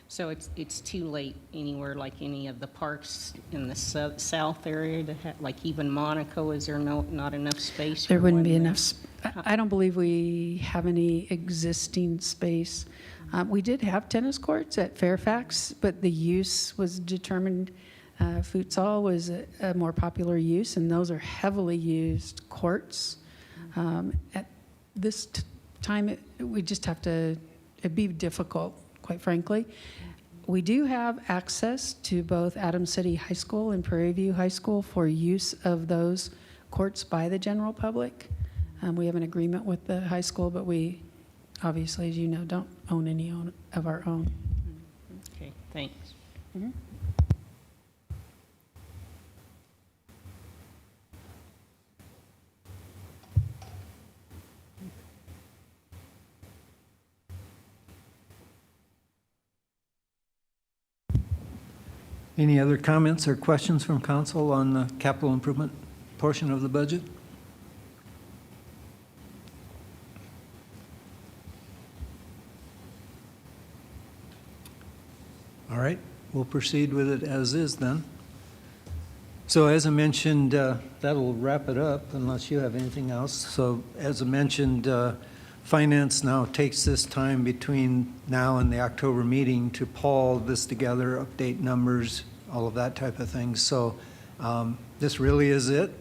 So it's too late anywhere, like any of the parks in the south area to have, like even Monaco, is there not enough space? There for wouldn't one be there? enough. I don't believe we have any existing space. We did have tennis courts at Fairfax, but the use was determined. Futsal was a more popular use, and those are heavily used courts. At this time, we just have to, it'd be difficult, quite frankly. We do have access to both Adams City High School and Prairie View High School for use of those courts by the general public. We have an agreement with the high school, but we obviously, as you know, don't own any of our own. Okay, thanks. Mhm. Any other comments or questions from council on the capital improvement portion of the budget? All right, we'll proceed with it as is then. So as I mentioned, that'll wrap it up unless you have anything else. So as I mentioned, Finance now takes this time between now and the October meeting to pull this together, update numbers, all of that type of thing. So this really is it.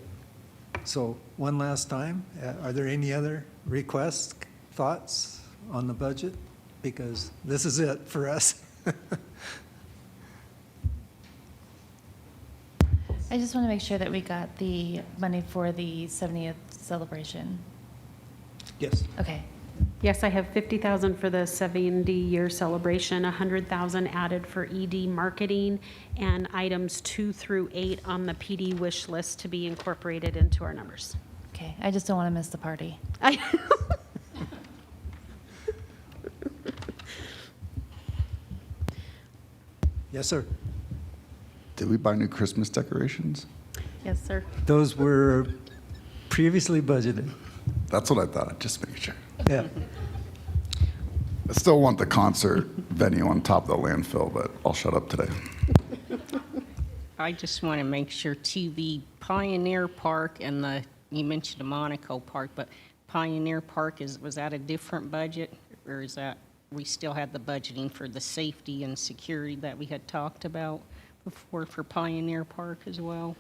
So one last time, are there any other requests, thoughts on the budget? Because this is it for us. I just want to make sure that we got the money for the 70th celebration. Yes. Okay. Yes, I have 50,000 for the 70-year celebration, 100,000 added for ED marketing, and items 2 through 8 on the PD wish list to be incorporated into our numbers. Okay. I just don't want to miss the party. Yes, sir. Did we buy new Christmas decorations? Yes, sir. Those were previously budgeted. That's what I thought, just making sure. Yeah. I still want the concert venue on top of the landfill, but I'll shut up today. I just want to make sure too, the Pioneer Park and you mentioned the Monaco Park, but Pioneer Park, was that a different budget? Or is that, we still had the budgeting for the safety and security that we had talked about before for Pioneer Park as well?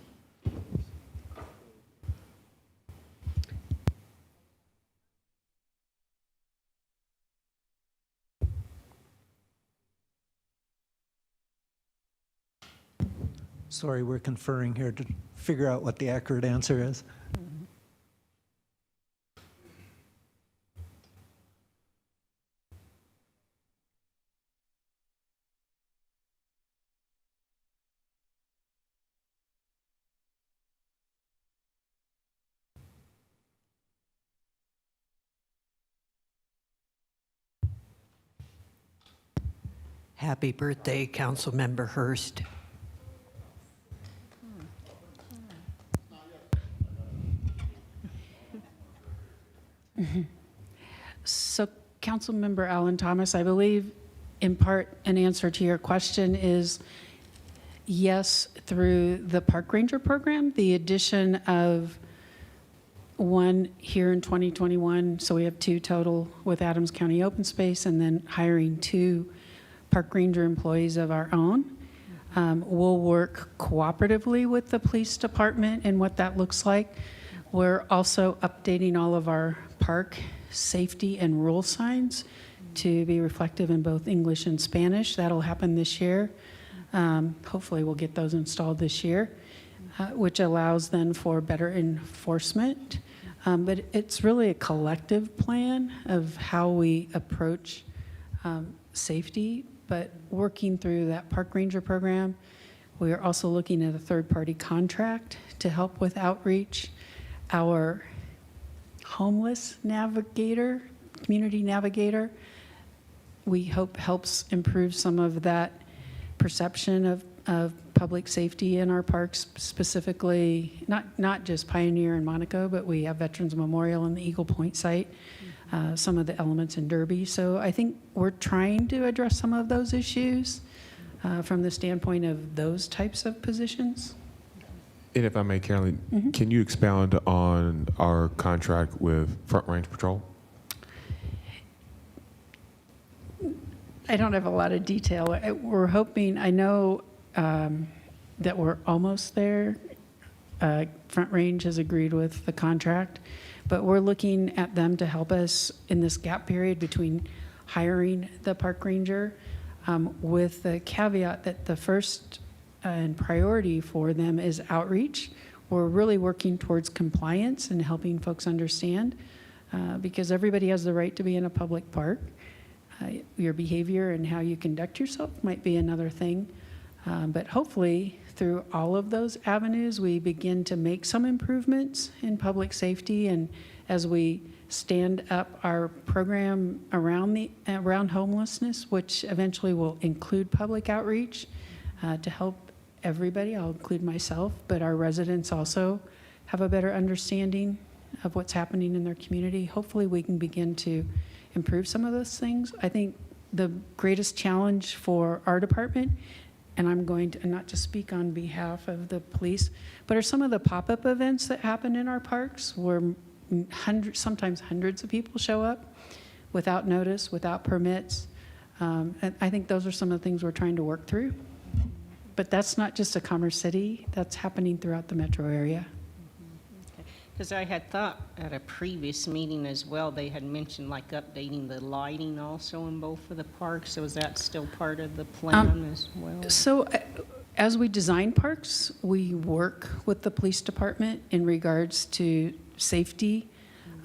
Sorry, we're conferring here to figure out what the accurate answer is. Happy birthday, Councilmember Hurst. So, Councilmember Alan Thomas, I believe in part an answer to your question is yes, through the Park Ranger program, the addition of one here in 2021, so we have 2 total with Adams County Open Space, and then hiring 2 Park Ranger employees of our own. We'll work cooperatively with the police department and what that looks like. We're also updating all of our park safety and rule signs to be reflective in both English and Spanish. That'll happen this year. Hopefully we'll get those installed this year, which allows then for better enforcement. But it's really a collective plan of how we approach safety, but working through that Park Ranger program. We are also looking at a third-party contract to help with outreach. Our homeless navigator, community navigator, we hope helps improve some of that perception of public safety in our parks, specifically, not just Pioneer and Monaco, but we have Veterans Memorial and the Eagle Point site, some of the elements in Derby. So I think we're trying to address some of those issues from the standpoint of those types of positions. And if I may, Carolyn, can you expound on our contract with Front Range Patrol? I don't have a lot of detail. We're hoping, I know that we're almost there. Front Range has agreed with the contract, but we're looking at them to help us in this gap period between hiring the park ranger, with the caveat that the first and priority for them is outreach. We're really working towards compliance and helping folks understand, because everybody has the right to be in a public park. Your behavior and how you conduct yourself might be another thing. But hopefully, through all of those avenues, we begin to make some improvements in public safety. And as we stand up our program around homelessness, which eventually will include public outreach to help everybody, I'll include myself, but our residents also have a better understanding of what's happening in their community. Hopefully, we can begin to improve some of those things. I think the greatest challenge for our department, and I'm going to not just speak on behalf of the police, but are some of the pop-up events that happen in our parks where sometimes hundreds of people show up without notice, without permits. And I think those are some of the things we're trying to work through. But that's not just a Commerce City, that's happening throughout the metro area. Because I had thought at a previous meeting as well, they had mentioned like updating the lighting also in both of the parks. So is that still part of the plan as well? So as we design parks, we work with the police department in regards to safety.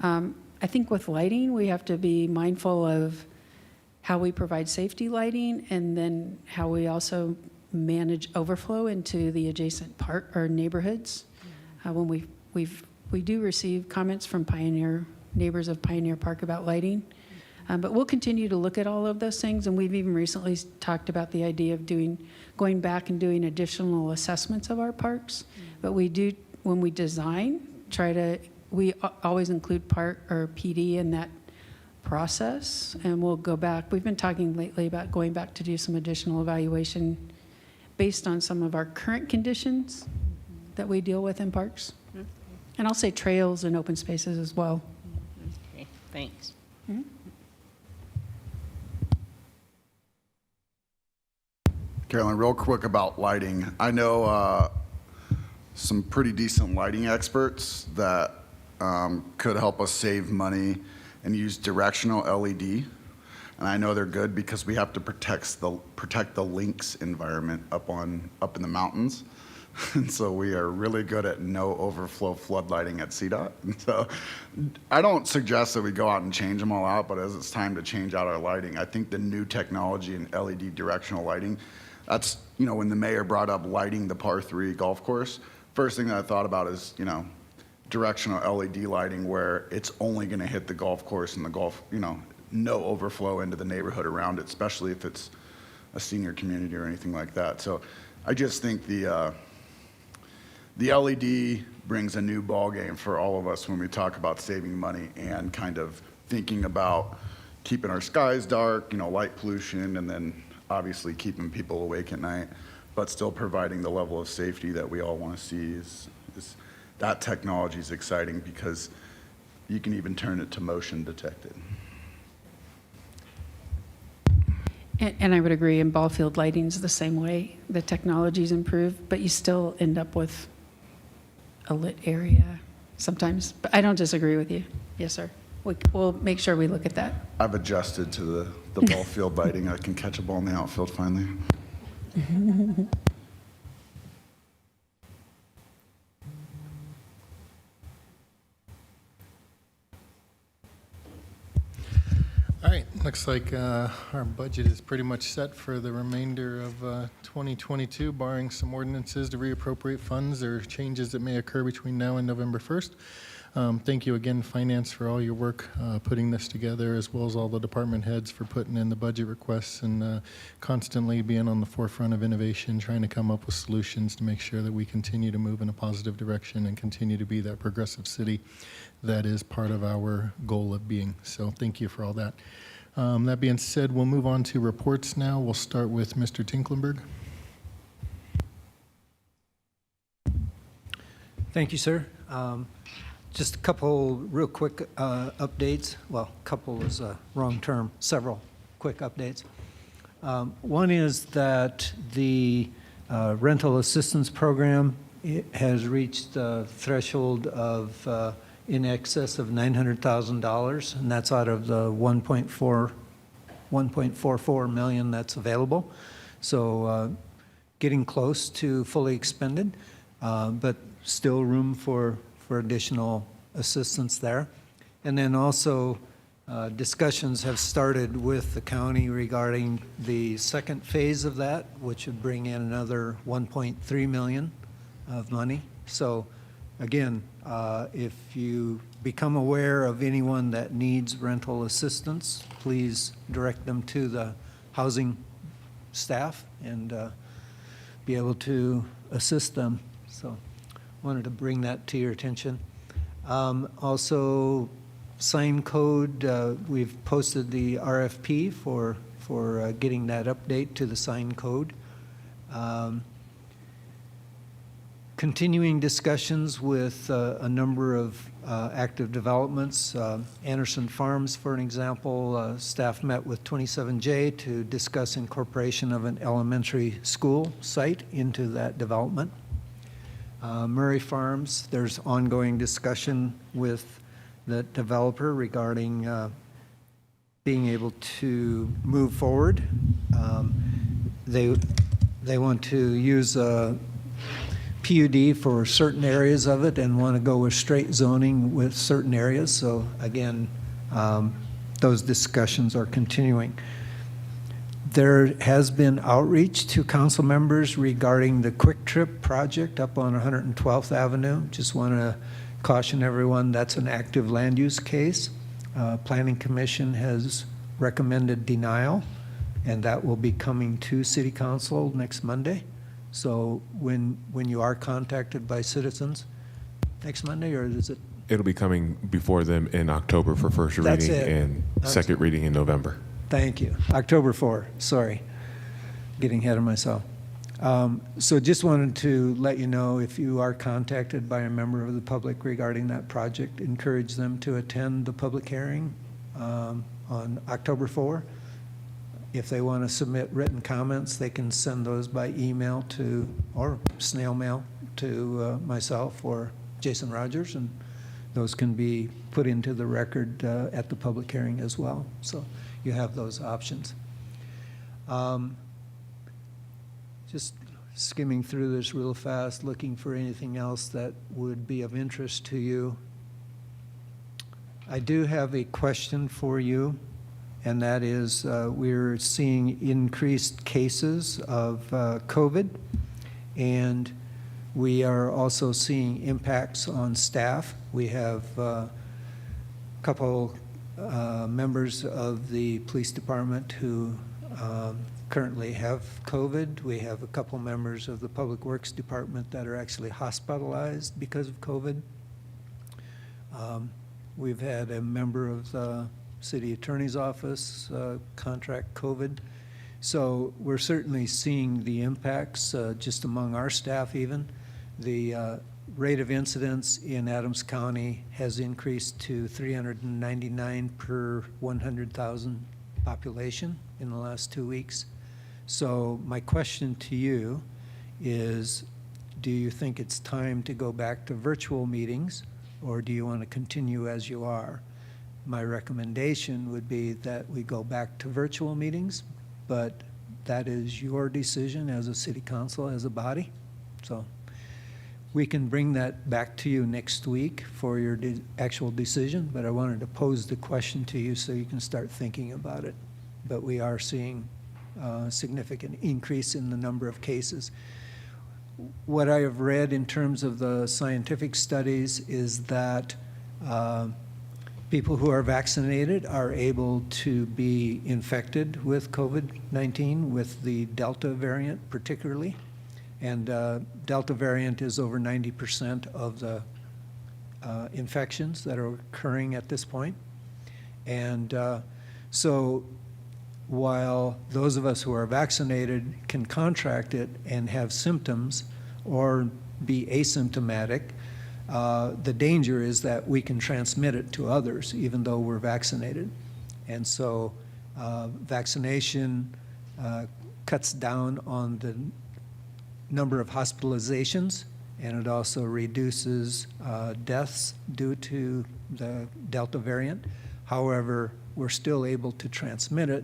I think with lighting, we have to be mindful of how we provide safety lighting and then how we also manage overflow into the adjacent park or neighborhoods. When we do receive comments from neighbors of Pioneer Park about lighting, but we'll continue to look at all of those things, and we've even recently talked about the idea of going back and doing additional assessments of our parks. But we do, when we design, we always include park or PD in that process, and we'll go back. We've been talking lately about going back to do some additional evaluation based on some of our current conditions that we deal with in parks. And I'll say trails and open spaces as well. Okay, thanks. Carolyn, real quick about lighting. I know some pretty decent lighting experts that could help us save money and use directional LED. And I know they're good because we have to protect the links environment up in the mountains. And so we are really good at no overflow floodlighting at CDOT. And so I don't suggest that we go out and change them all out, but as it's time to change out our lighting, I think the new technology in LED directional lighting, that's, when the mayor brought up lighting the par 3 golf course, first thing that I thought about is, directional LED lighting where it's only going to hit the golf course and the golf, no overflow into the neighborhood around it, especially if it's a senior community or anything like that. So I just think the LED brings a new ballgame for all of us when we talk about saving money and kind of thinking about keeping our skies dark, light pollution, and then obviously keeping people awake at night, but still providing the level of safety that we all want to see. That technology is exciting because you can even turn it to motion detected. And I would agree, and ball field lighting's the same way. The technology's improved, but you still end up with a lit area sometimes. But I don't disagree with you. Yes, sir. We'll make sure we look at that. I've adjusted to the ball field lighting. I can catch a ball in the outfield finally. All right, looks like our budget is pretty much set for the remainder of 2022, barring some ordinances to reappropriate funds or changes that may occur between now and November 1st. Thank you again, Finance, for all your work putting this together, as well as all the department heads for putting in the budget requests and constantly being on the forefront of innovation, trying to come up with solutions to make sure that we continue to move in a positive direction and continue to be that progressive city that is part of our goal of being. So thank you for all that. That being said, we'll move on to reports now. We'll start with Mr. Tinklenberg. Thank you, sir. Just a couple real quick updates. Well, couple is a wrong term. Several quick updates. One is that the rental assistance program has reached the threshold of in excess of $900,000, and that's out of the 1.44 million that's available. So getting close to fully expended, but still room for additional assistance there. And then also discussions have started with the county regarding the second phase of that, which would bring in another 1.3 million of money. So again, if you become aware of anyone that needs rental assistance, please direct them to the housing staff and be able to assist them. So wanted to bring that to your attention. Also, sign code, we've posted the RFP for getting that update to the sign code. Continuing discussions with a number of active developments. Anderson Farms, for an example, staff met with 27J to discuss incorporation of an elementary school site into that development. Murray Farms, there's ongoing discussion with the developer regarding being able to move forward. They want to use a PUD for certain areas of it and want to go with straight zoning with certain areas. So again, those discussions are continuing. There has been outreach to council members regarding the Quick Trip project up on 112th Avenue. Just want to caution everyone that's an active land use case. Planning Commission has recommended denial, and that will be coming to City Council next Monday. So when you are contacted by citizens, next Monday, or is it? It'll be coming before them in October for first That's reading it. and second reading in November. Thank you. October 4, sorry, getting ahead of myself. So just wanted to let you know, if you are contacted by a member of the public regarding that project, encourage them to attend the public hearing on October 4. If they want to submit written comments, they can send those by email to, or snail mail to myself or Jason Rogers, and those can be put into the record at the public hearing as well. So you have those options. Just skimming through this real fast, looking for anything else that would be of interest to you. I do have a question for you, and that is we're seeing increased cases of COVID, and we are also seeing impacts on staff. We have a couple members of the police department who currently have COVID. We have a couple members of the Public Works Department that are actually hospitalized because of COVID. We've had a member of the City Attorney's Office contract COVID. So we're certainly seeing the impacts just among our staff even. The rate of incidence in Adams County has increased to 399 per 100,000 population in the last 2 weeks. So my question to you is, do you think it's time to go back to virtual meetings, or do you want to continue as you are? My recommendation would be that we go back to virtual meetings, but that is your decision as a city council, as a body. So we can bring that back to you next week for your actual decision, but I wanted to pose the question to you so you can start thinking about it. But we are seeing a significant increase in the number of cases. What I have read in terms of the scientific studies is that people who are vaccinated are able to be infected with COVID-19, with the Delta variant particularly. And Delta variant is over 90% of the infections that are occurring at this point. And so while those of us who are vaccinated can contract it and have symptoms or be asymptomatic, the danger is that we can transmit it to others even though we're vaccinated. And so vaccination cuts down on the number of hospitalizations, and it also reduces deaths due to the Delta variant. However, we're still able to transmit it,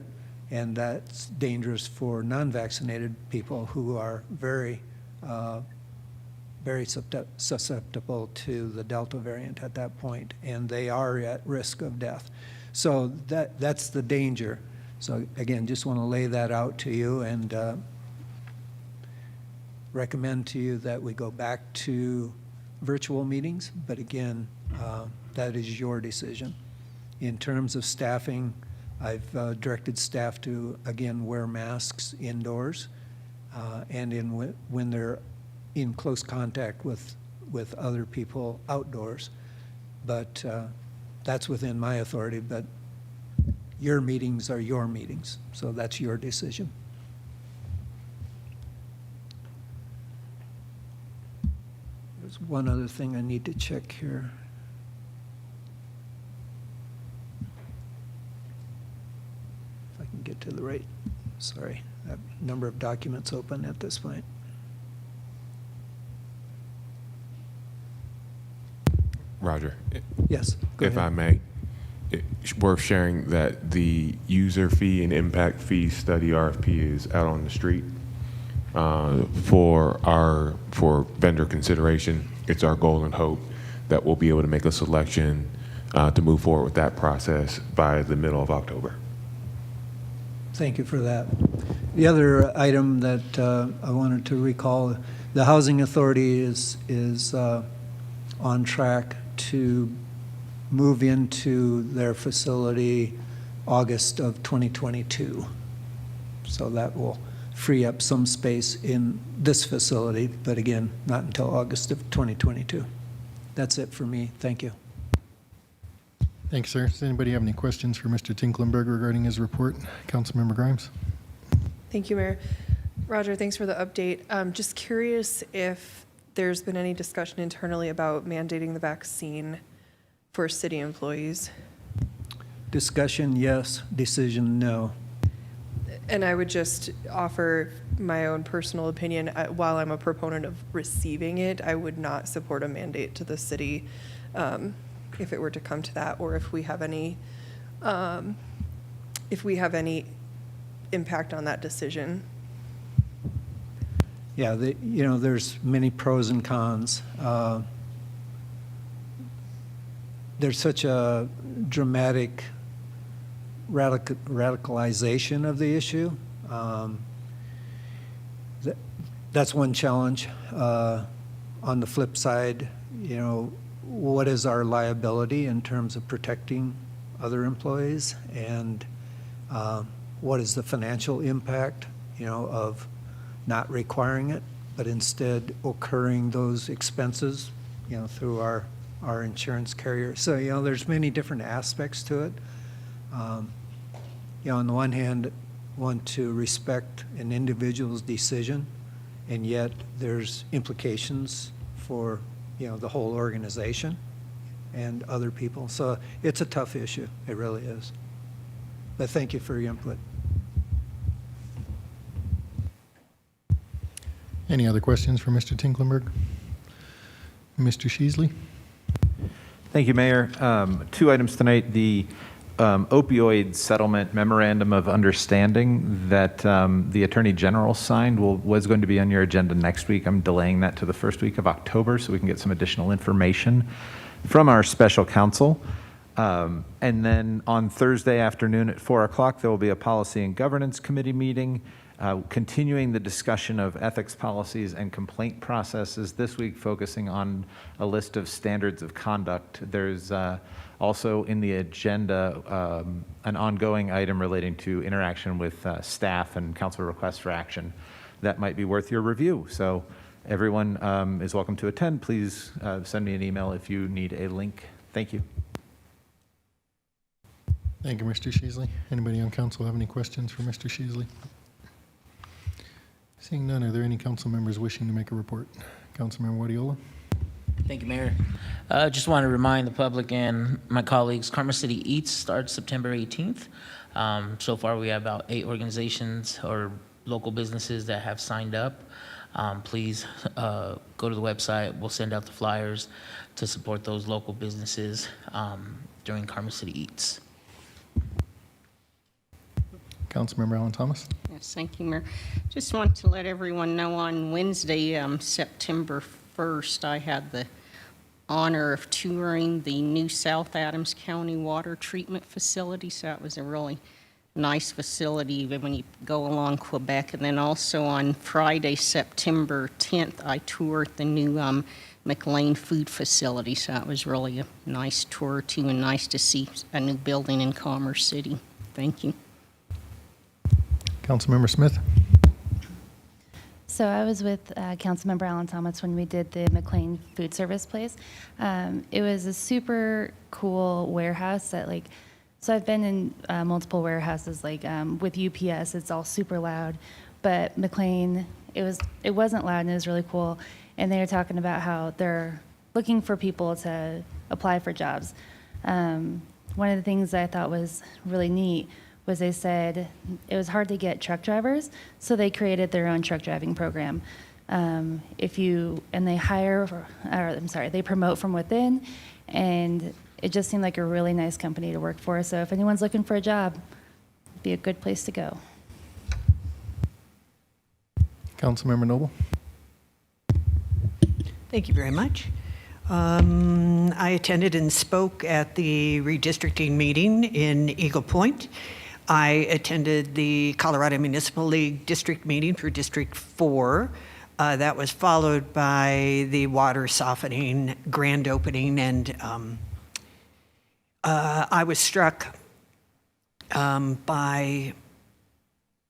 and that's dangerous for non-vaccinated people who are very susceptible to the Delta variant at that point, and they are at risk of death. So that's the danger. So again, just want to lay that out to you and recommend to you that we go back to virtual meetings, but again, that is your decision. In terms of staffing, I've directed staff to, again, wear masks indoors and when they're in close contact with other people outdoors. But that's within my authority, but your meetings are your meetings, so that's your decision. There's one other thing I need to check here. If I can get to the right, sorry, I have a number of documents open at this point. Roger. Yes, go If ahead. I may, it's worth sharing that the user fee and impact fee study RFP is out on the street for vendor consideration. It's our goal and hope that we'll be able to make a selection to move forward with that process by the middle of October. Thank you for that. The other item that I wanted to recall, the Housing Authority is on track to move into their facility August of 2022. So that will free up some space in this facility, but again, not until August of 2022. That's it for me. Thank you. Thanks, sir. Does anybody have any questions for Mr. Tinklenberg regarding his report? Councilmember Grimes? Thank you, Mayor. Roger, thanks for the update. Just curious if there's been any discussion internally about mandating the vaccine for city employees. Discussion, yes. Decision, no. And I would just offer my own personal opinion. While I'm a proponent of receiving it, I would not support a mandate to the city if it were to come to that, or if we have any impact on that decision. Yeah, there's many pros and cons. There's such a dramatic radicalization of the issue. That's one challenge. On the flip side, what is our liability in terms of protecting other employees, and what is the financial impact of not requiring it, but instead incurring those expenses, through our insurance carrier. So, there's many different aspects to it. On the one hand, want to respect an individual's decision, and yet there's implications for, the whole organization and other people. So it's a tough issue. It really is. But thank you for your input. Any other questions for Mr. Tinklenberg? Mr. Sheasley? Thank you, Mayor. 2 items tonight. The opioid settlement memorandum of understanding that the Attorney General signed was going to be on your agenda next week. I'm delaying that to the first week of October so we can get some additional information from our special counsel. And then on Thursday afternoon at 4 o'clock, there will be a Policy and Governance Committee meeting, continuing the discussion of ethics policies and complaint processes, this week focusing on a list of standards of conduct. There's also in the agenda an ongoing item relating to interaction with staff and council requests for action that might be worth your review. So everyone is welcome to attend. Please send me an email if you need a link. Thank you. Thank you, Mr. Sheasley. Anybody on council have any questions for Mr. Sheasley? Seeing none, are there any council members wishing to make a report? Councilmember Wadiola? Thank you, Mayor. Just want to remind the public and my colleagues, Karma City Eats starts September 18th. So far, we have about 8 organizations or local businesses that have signed up. Please go to the website. We'll send out the flyers to support those local businesses during Karma City Eats. Councilmember Alan Thomas? Yes, thank you, Mayor. Just want to let everyone know on Wednesday, September 1st, I had the honor of touring the new South Adams County water treatment facility. So that was a really nice facility even when you go along Quebec. And then also on Friday, September 10th, I toured the new McLean food facility. So that was really a nice tour too, and nice to see a new building in Commerce City. Thank you. Councilmember Smith? So I was with Councilmember Alan Thomas when we did the McLean food service place. It was a super cool warehouse that so I've been in multiple warehouses with UPS, it's all super loud, but McLean, it wasn't loud and it was really cool. And they were talking about how they're looking for people to apply for jobs. One of the things I thought was really neat was they said it was hard to get truck drivers, so they created their own truck driving program. They they promote from within, and it just seemed like a really nice company to work for. So if anyone's looking for a job, it'd be a good place to go. Councilmember Noble? Thank you very much. I attended and spoke at the redistricting meeting in Eagle Point. I attended the Colorado Municipal League district meeting for District 4. That was followed by the water softening grand opening, and I was struck by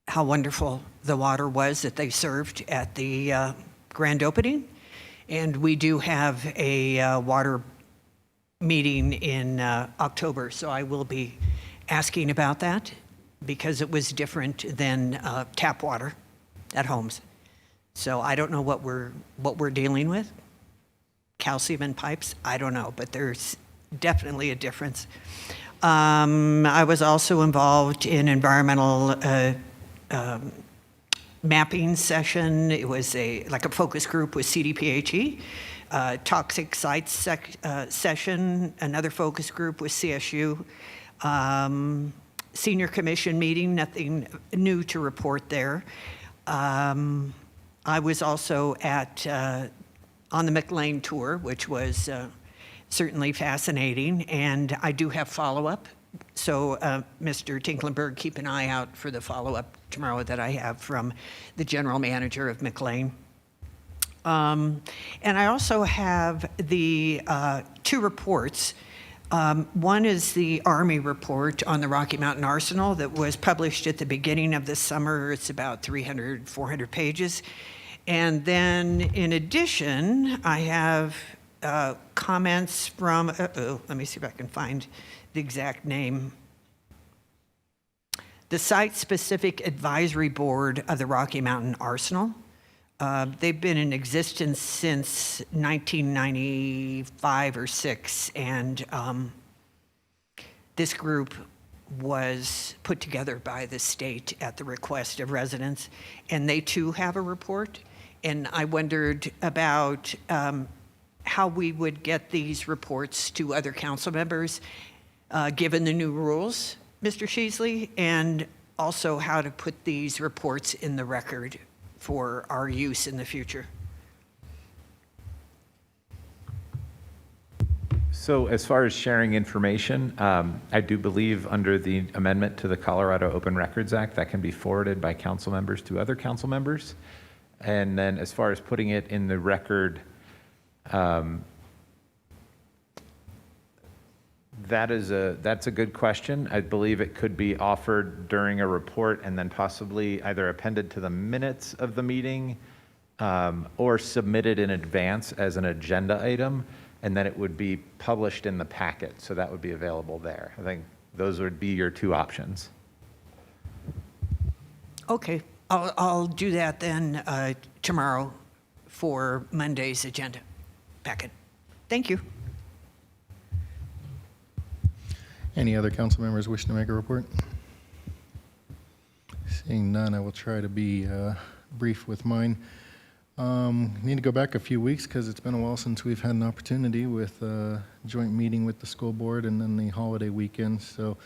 how wonderful the water was that they served at the grand opening. And we do have a water meeting in October, so I will be asking about that because it was different than tap water at homes. So I don't know what we're dealing with. Calcium in pipes, I don't know, but there's definitely a difference. I was also involved in environmental mapping session. It was a focus group with CDPHE, toxic sites session, another focus group with CSU, senior commission meeting, nothing new to report there. I was also on the McLean tour, which was certainly fascinating, and I do have follow-up. So, Mr. Tinklenberg, keep an eye out for the follow-up tomorrow that I have from the general manager of McLean. And I also have the 2 reports One is the Army report on the Rocky Mountain Arsenal that was published at the beginning of the summer. It's about 300, 400 pages. And then in addition, I have comments from, let me see if I can find the exact name. The Site-Specific Advisory Board of the Rocky Mountain Arsenal. They've been in existence since 1995 or 6, and this group was put together by the state at the request of residents, and they too have a report. And I wondered about how we would get these reports to other council members, given the new rules, Mr. Sheasley, and also how to put these reports in the record for our use in the future. So as far as sharing information, I do believe under the amendment to the Colorado Open Records Act, that can be forwarded by council members to other council members. And then as far as putting it in the record, that's a good question. I believe it could be offered during a report and then possibly either appended to the minutes of the meeting or submitted in advance as an agenda item, and then it would be published in the packet. So that would be available there. I think those would be your two options. Okay, I'll do that then tomorrow for Monday's agenda packet. Thank you. Any other council members wishing to make a report? Seeing none, I will try to be brief with mine. Need to go back a few weeks because it's been a while since we've had an opportunity with a joint meeting with the school board and then the holiday weekend. So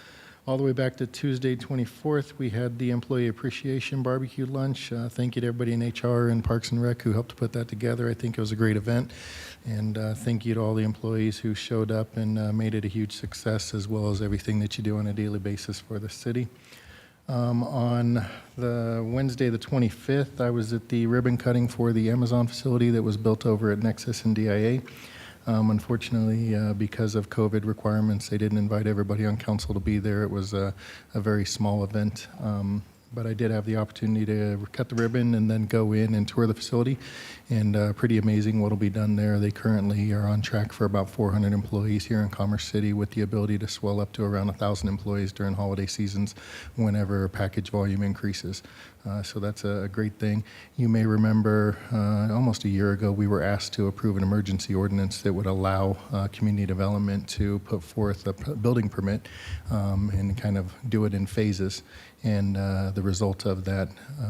all the way back to Tuesday, 24th, we had the Employee Appreciation Barbecue Lunch. Thank you to everybody in HR and Parks and Rec who helped to put that together. I think it was a great event. And thank you to all the employees who showed up and made it a huge success, as well as everything that you do on a daily basis for the city. On the Wednesday, the 25th, I was at the ribbon cutting for the Amazon facility that was built over at Nexus and DIA. Unfortunately, because of COVID requirements, they didn't invite everybody on council to be there. It was a very small event. But I did have the opportunity to cut the ribbon and then go in and tour the facility, and pretty amazing what will be done there. They currently are on track for about 400 employees here in Commerce City, with the ability to swell up to around 1,000 employees during holiday seasons whenever package volume increases. So that's a great thing. You may remember almost a year ago, we were asked to approve an emergency ordinance that would allow community development to put forth a building permit and kind of do it in phases. And the result of that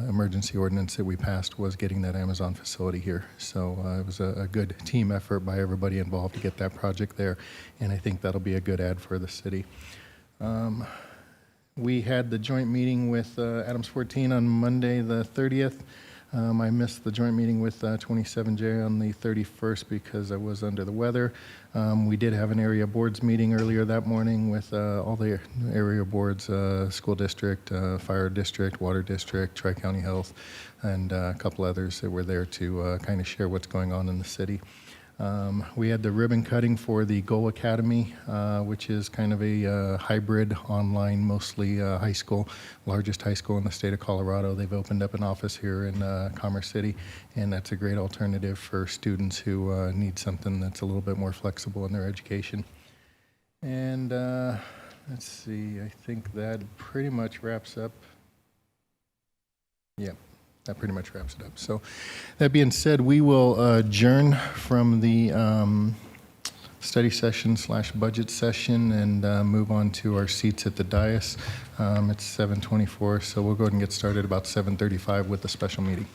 emergency ordinance that we passed was getting that Amazon facility here. So it was a good team effort by everybody involved to get that project there. And I think that'll be a good ad for the city. We had the joint meeting with Adams 14 on Monday, the 30th. I missed the joint meeting with 27J on the 31st because I was under the weather. We did have an area boards meeting earlier that morning with all the area boards, school district, fire district, water district, Tri-County Health, and a couple others that were there to kind of share what's going on in the city. We had the ribbon cutting for the Goal Academy, which is kind of a hybrid online, mostly high school, largest high school in the state of Colorado. They've opened up an office here in Commerce City, and that's a great alternative for students who need something that's a little bit more flexible in their education. And let's see, I think that pretty much wraps up. Yeah. That pretty much wraps it up. So that being said, we will adjourn from the study session / budget session and move on to our seats at the dais. It's 7:24, so we'll go ahead and get started about 7:35 with the special meeting.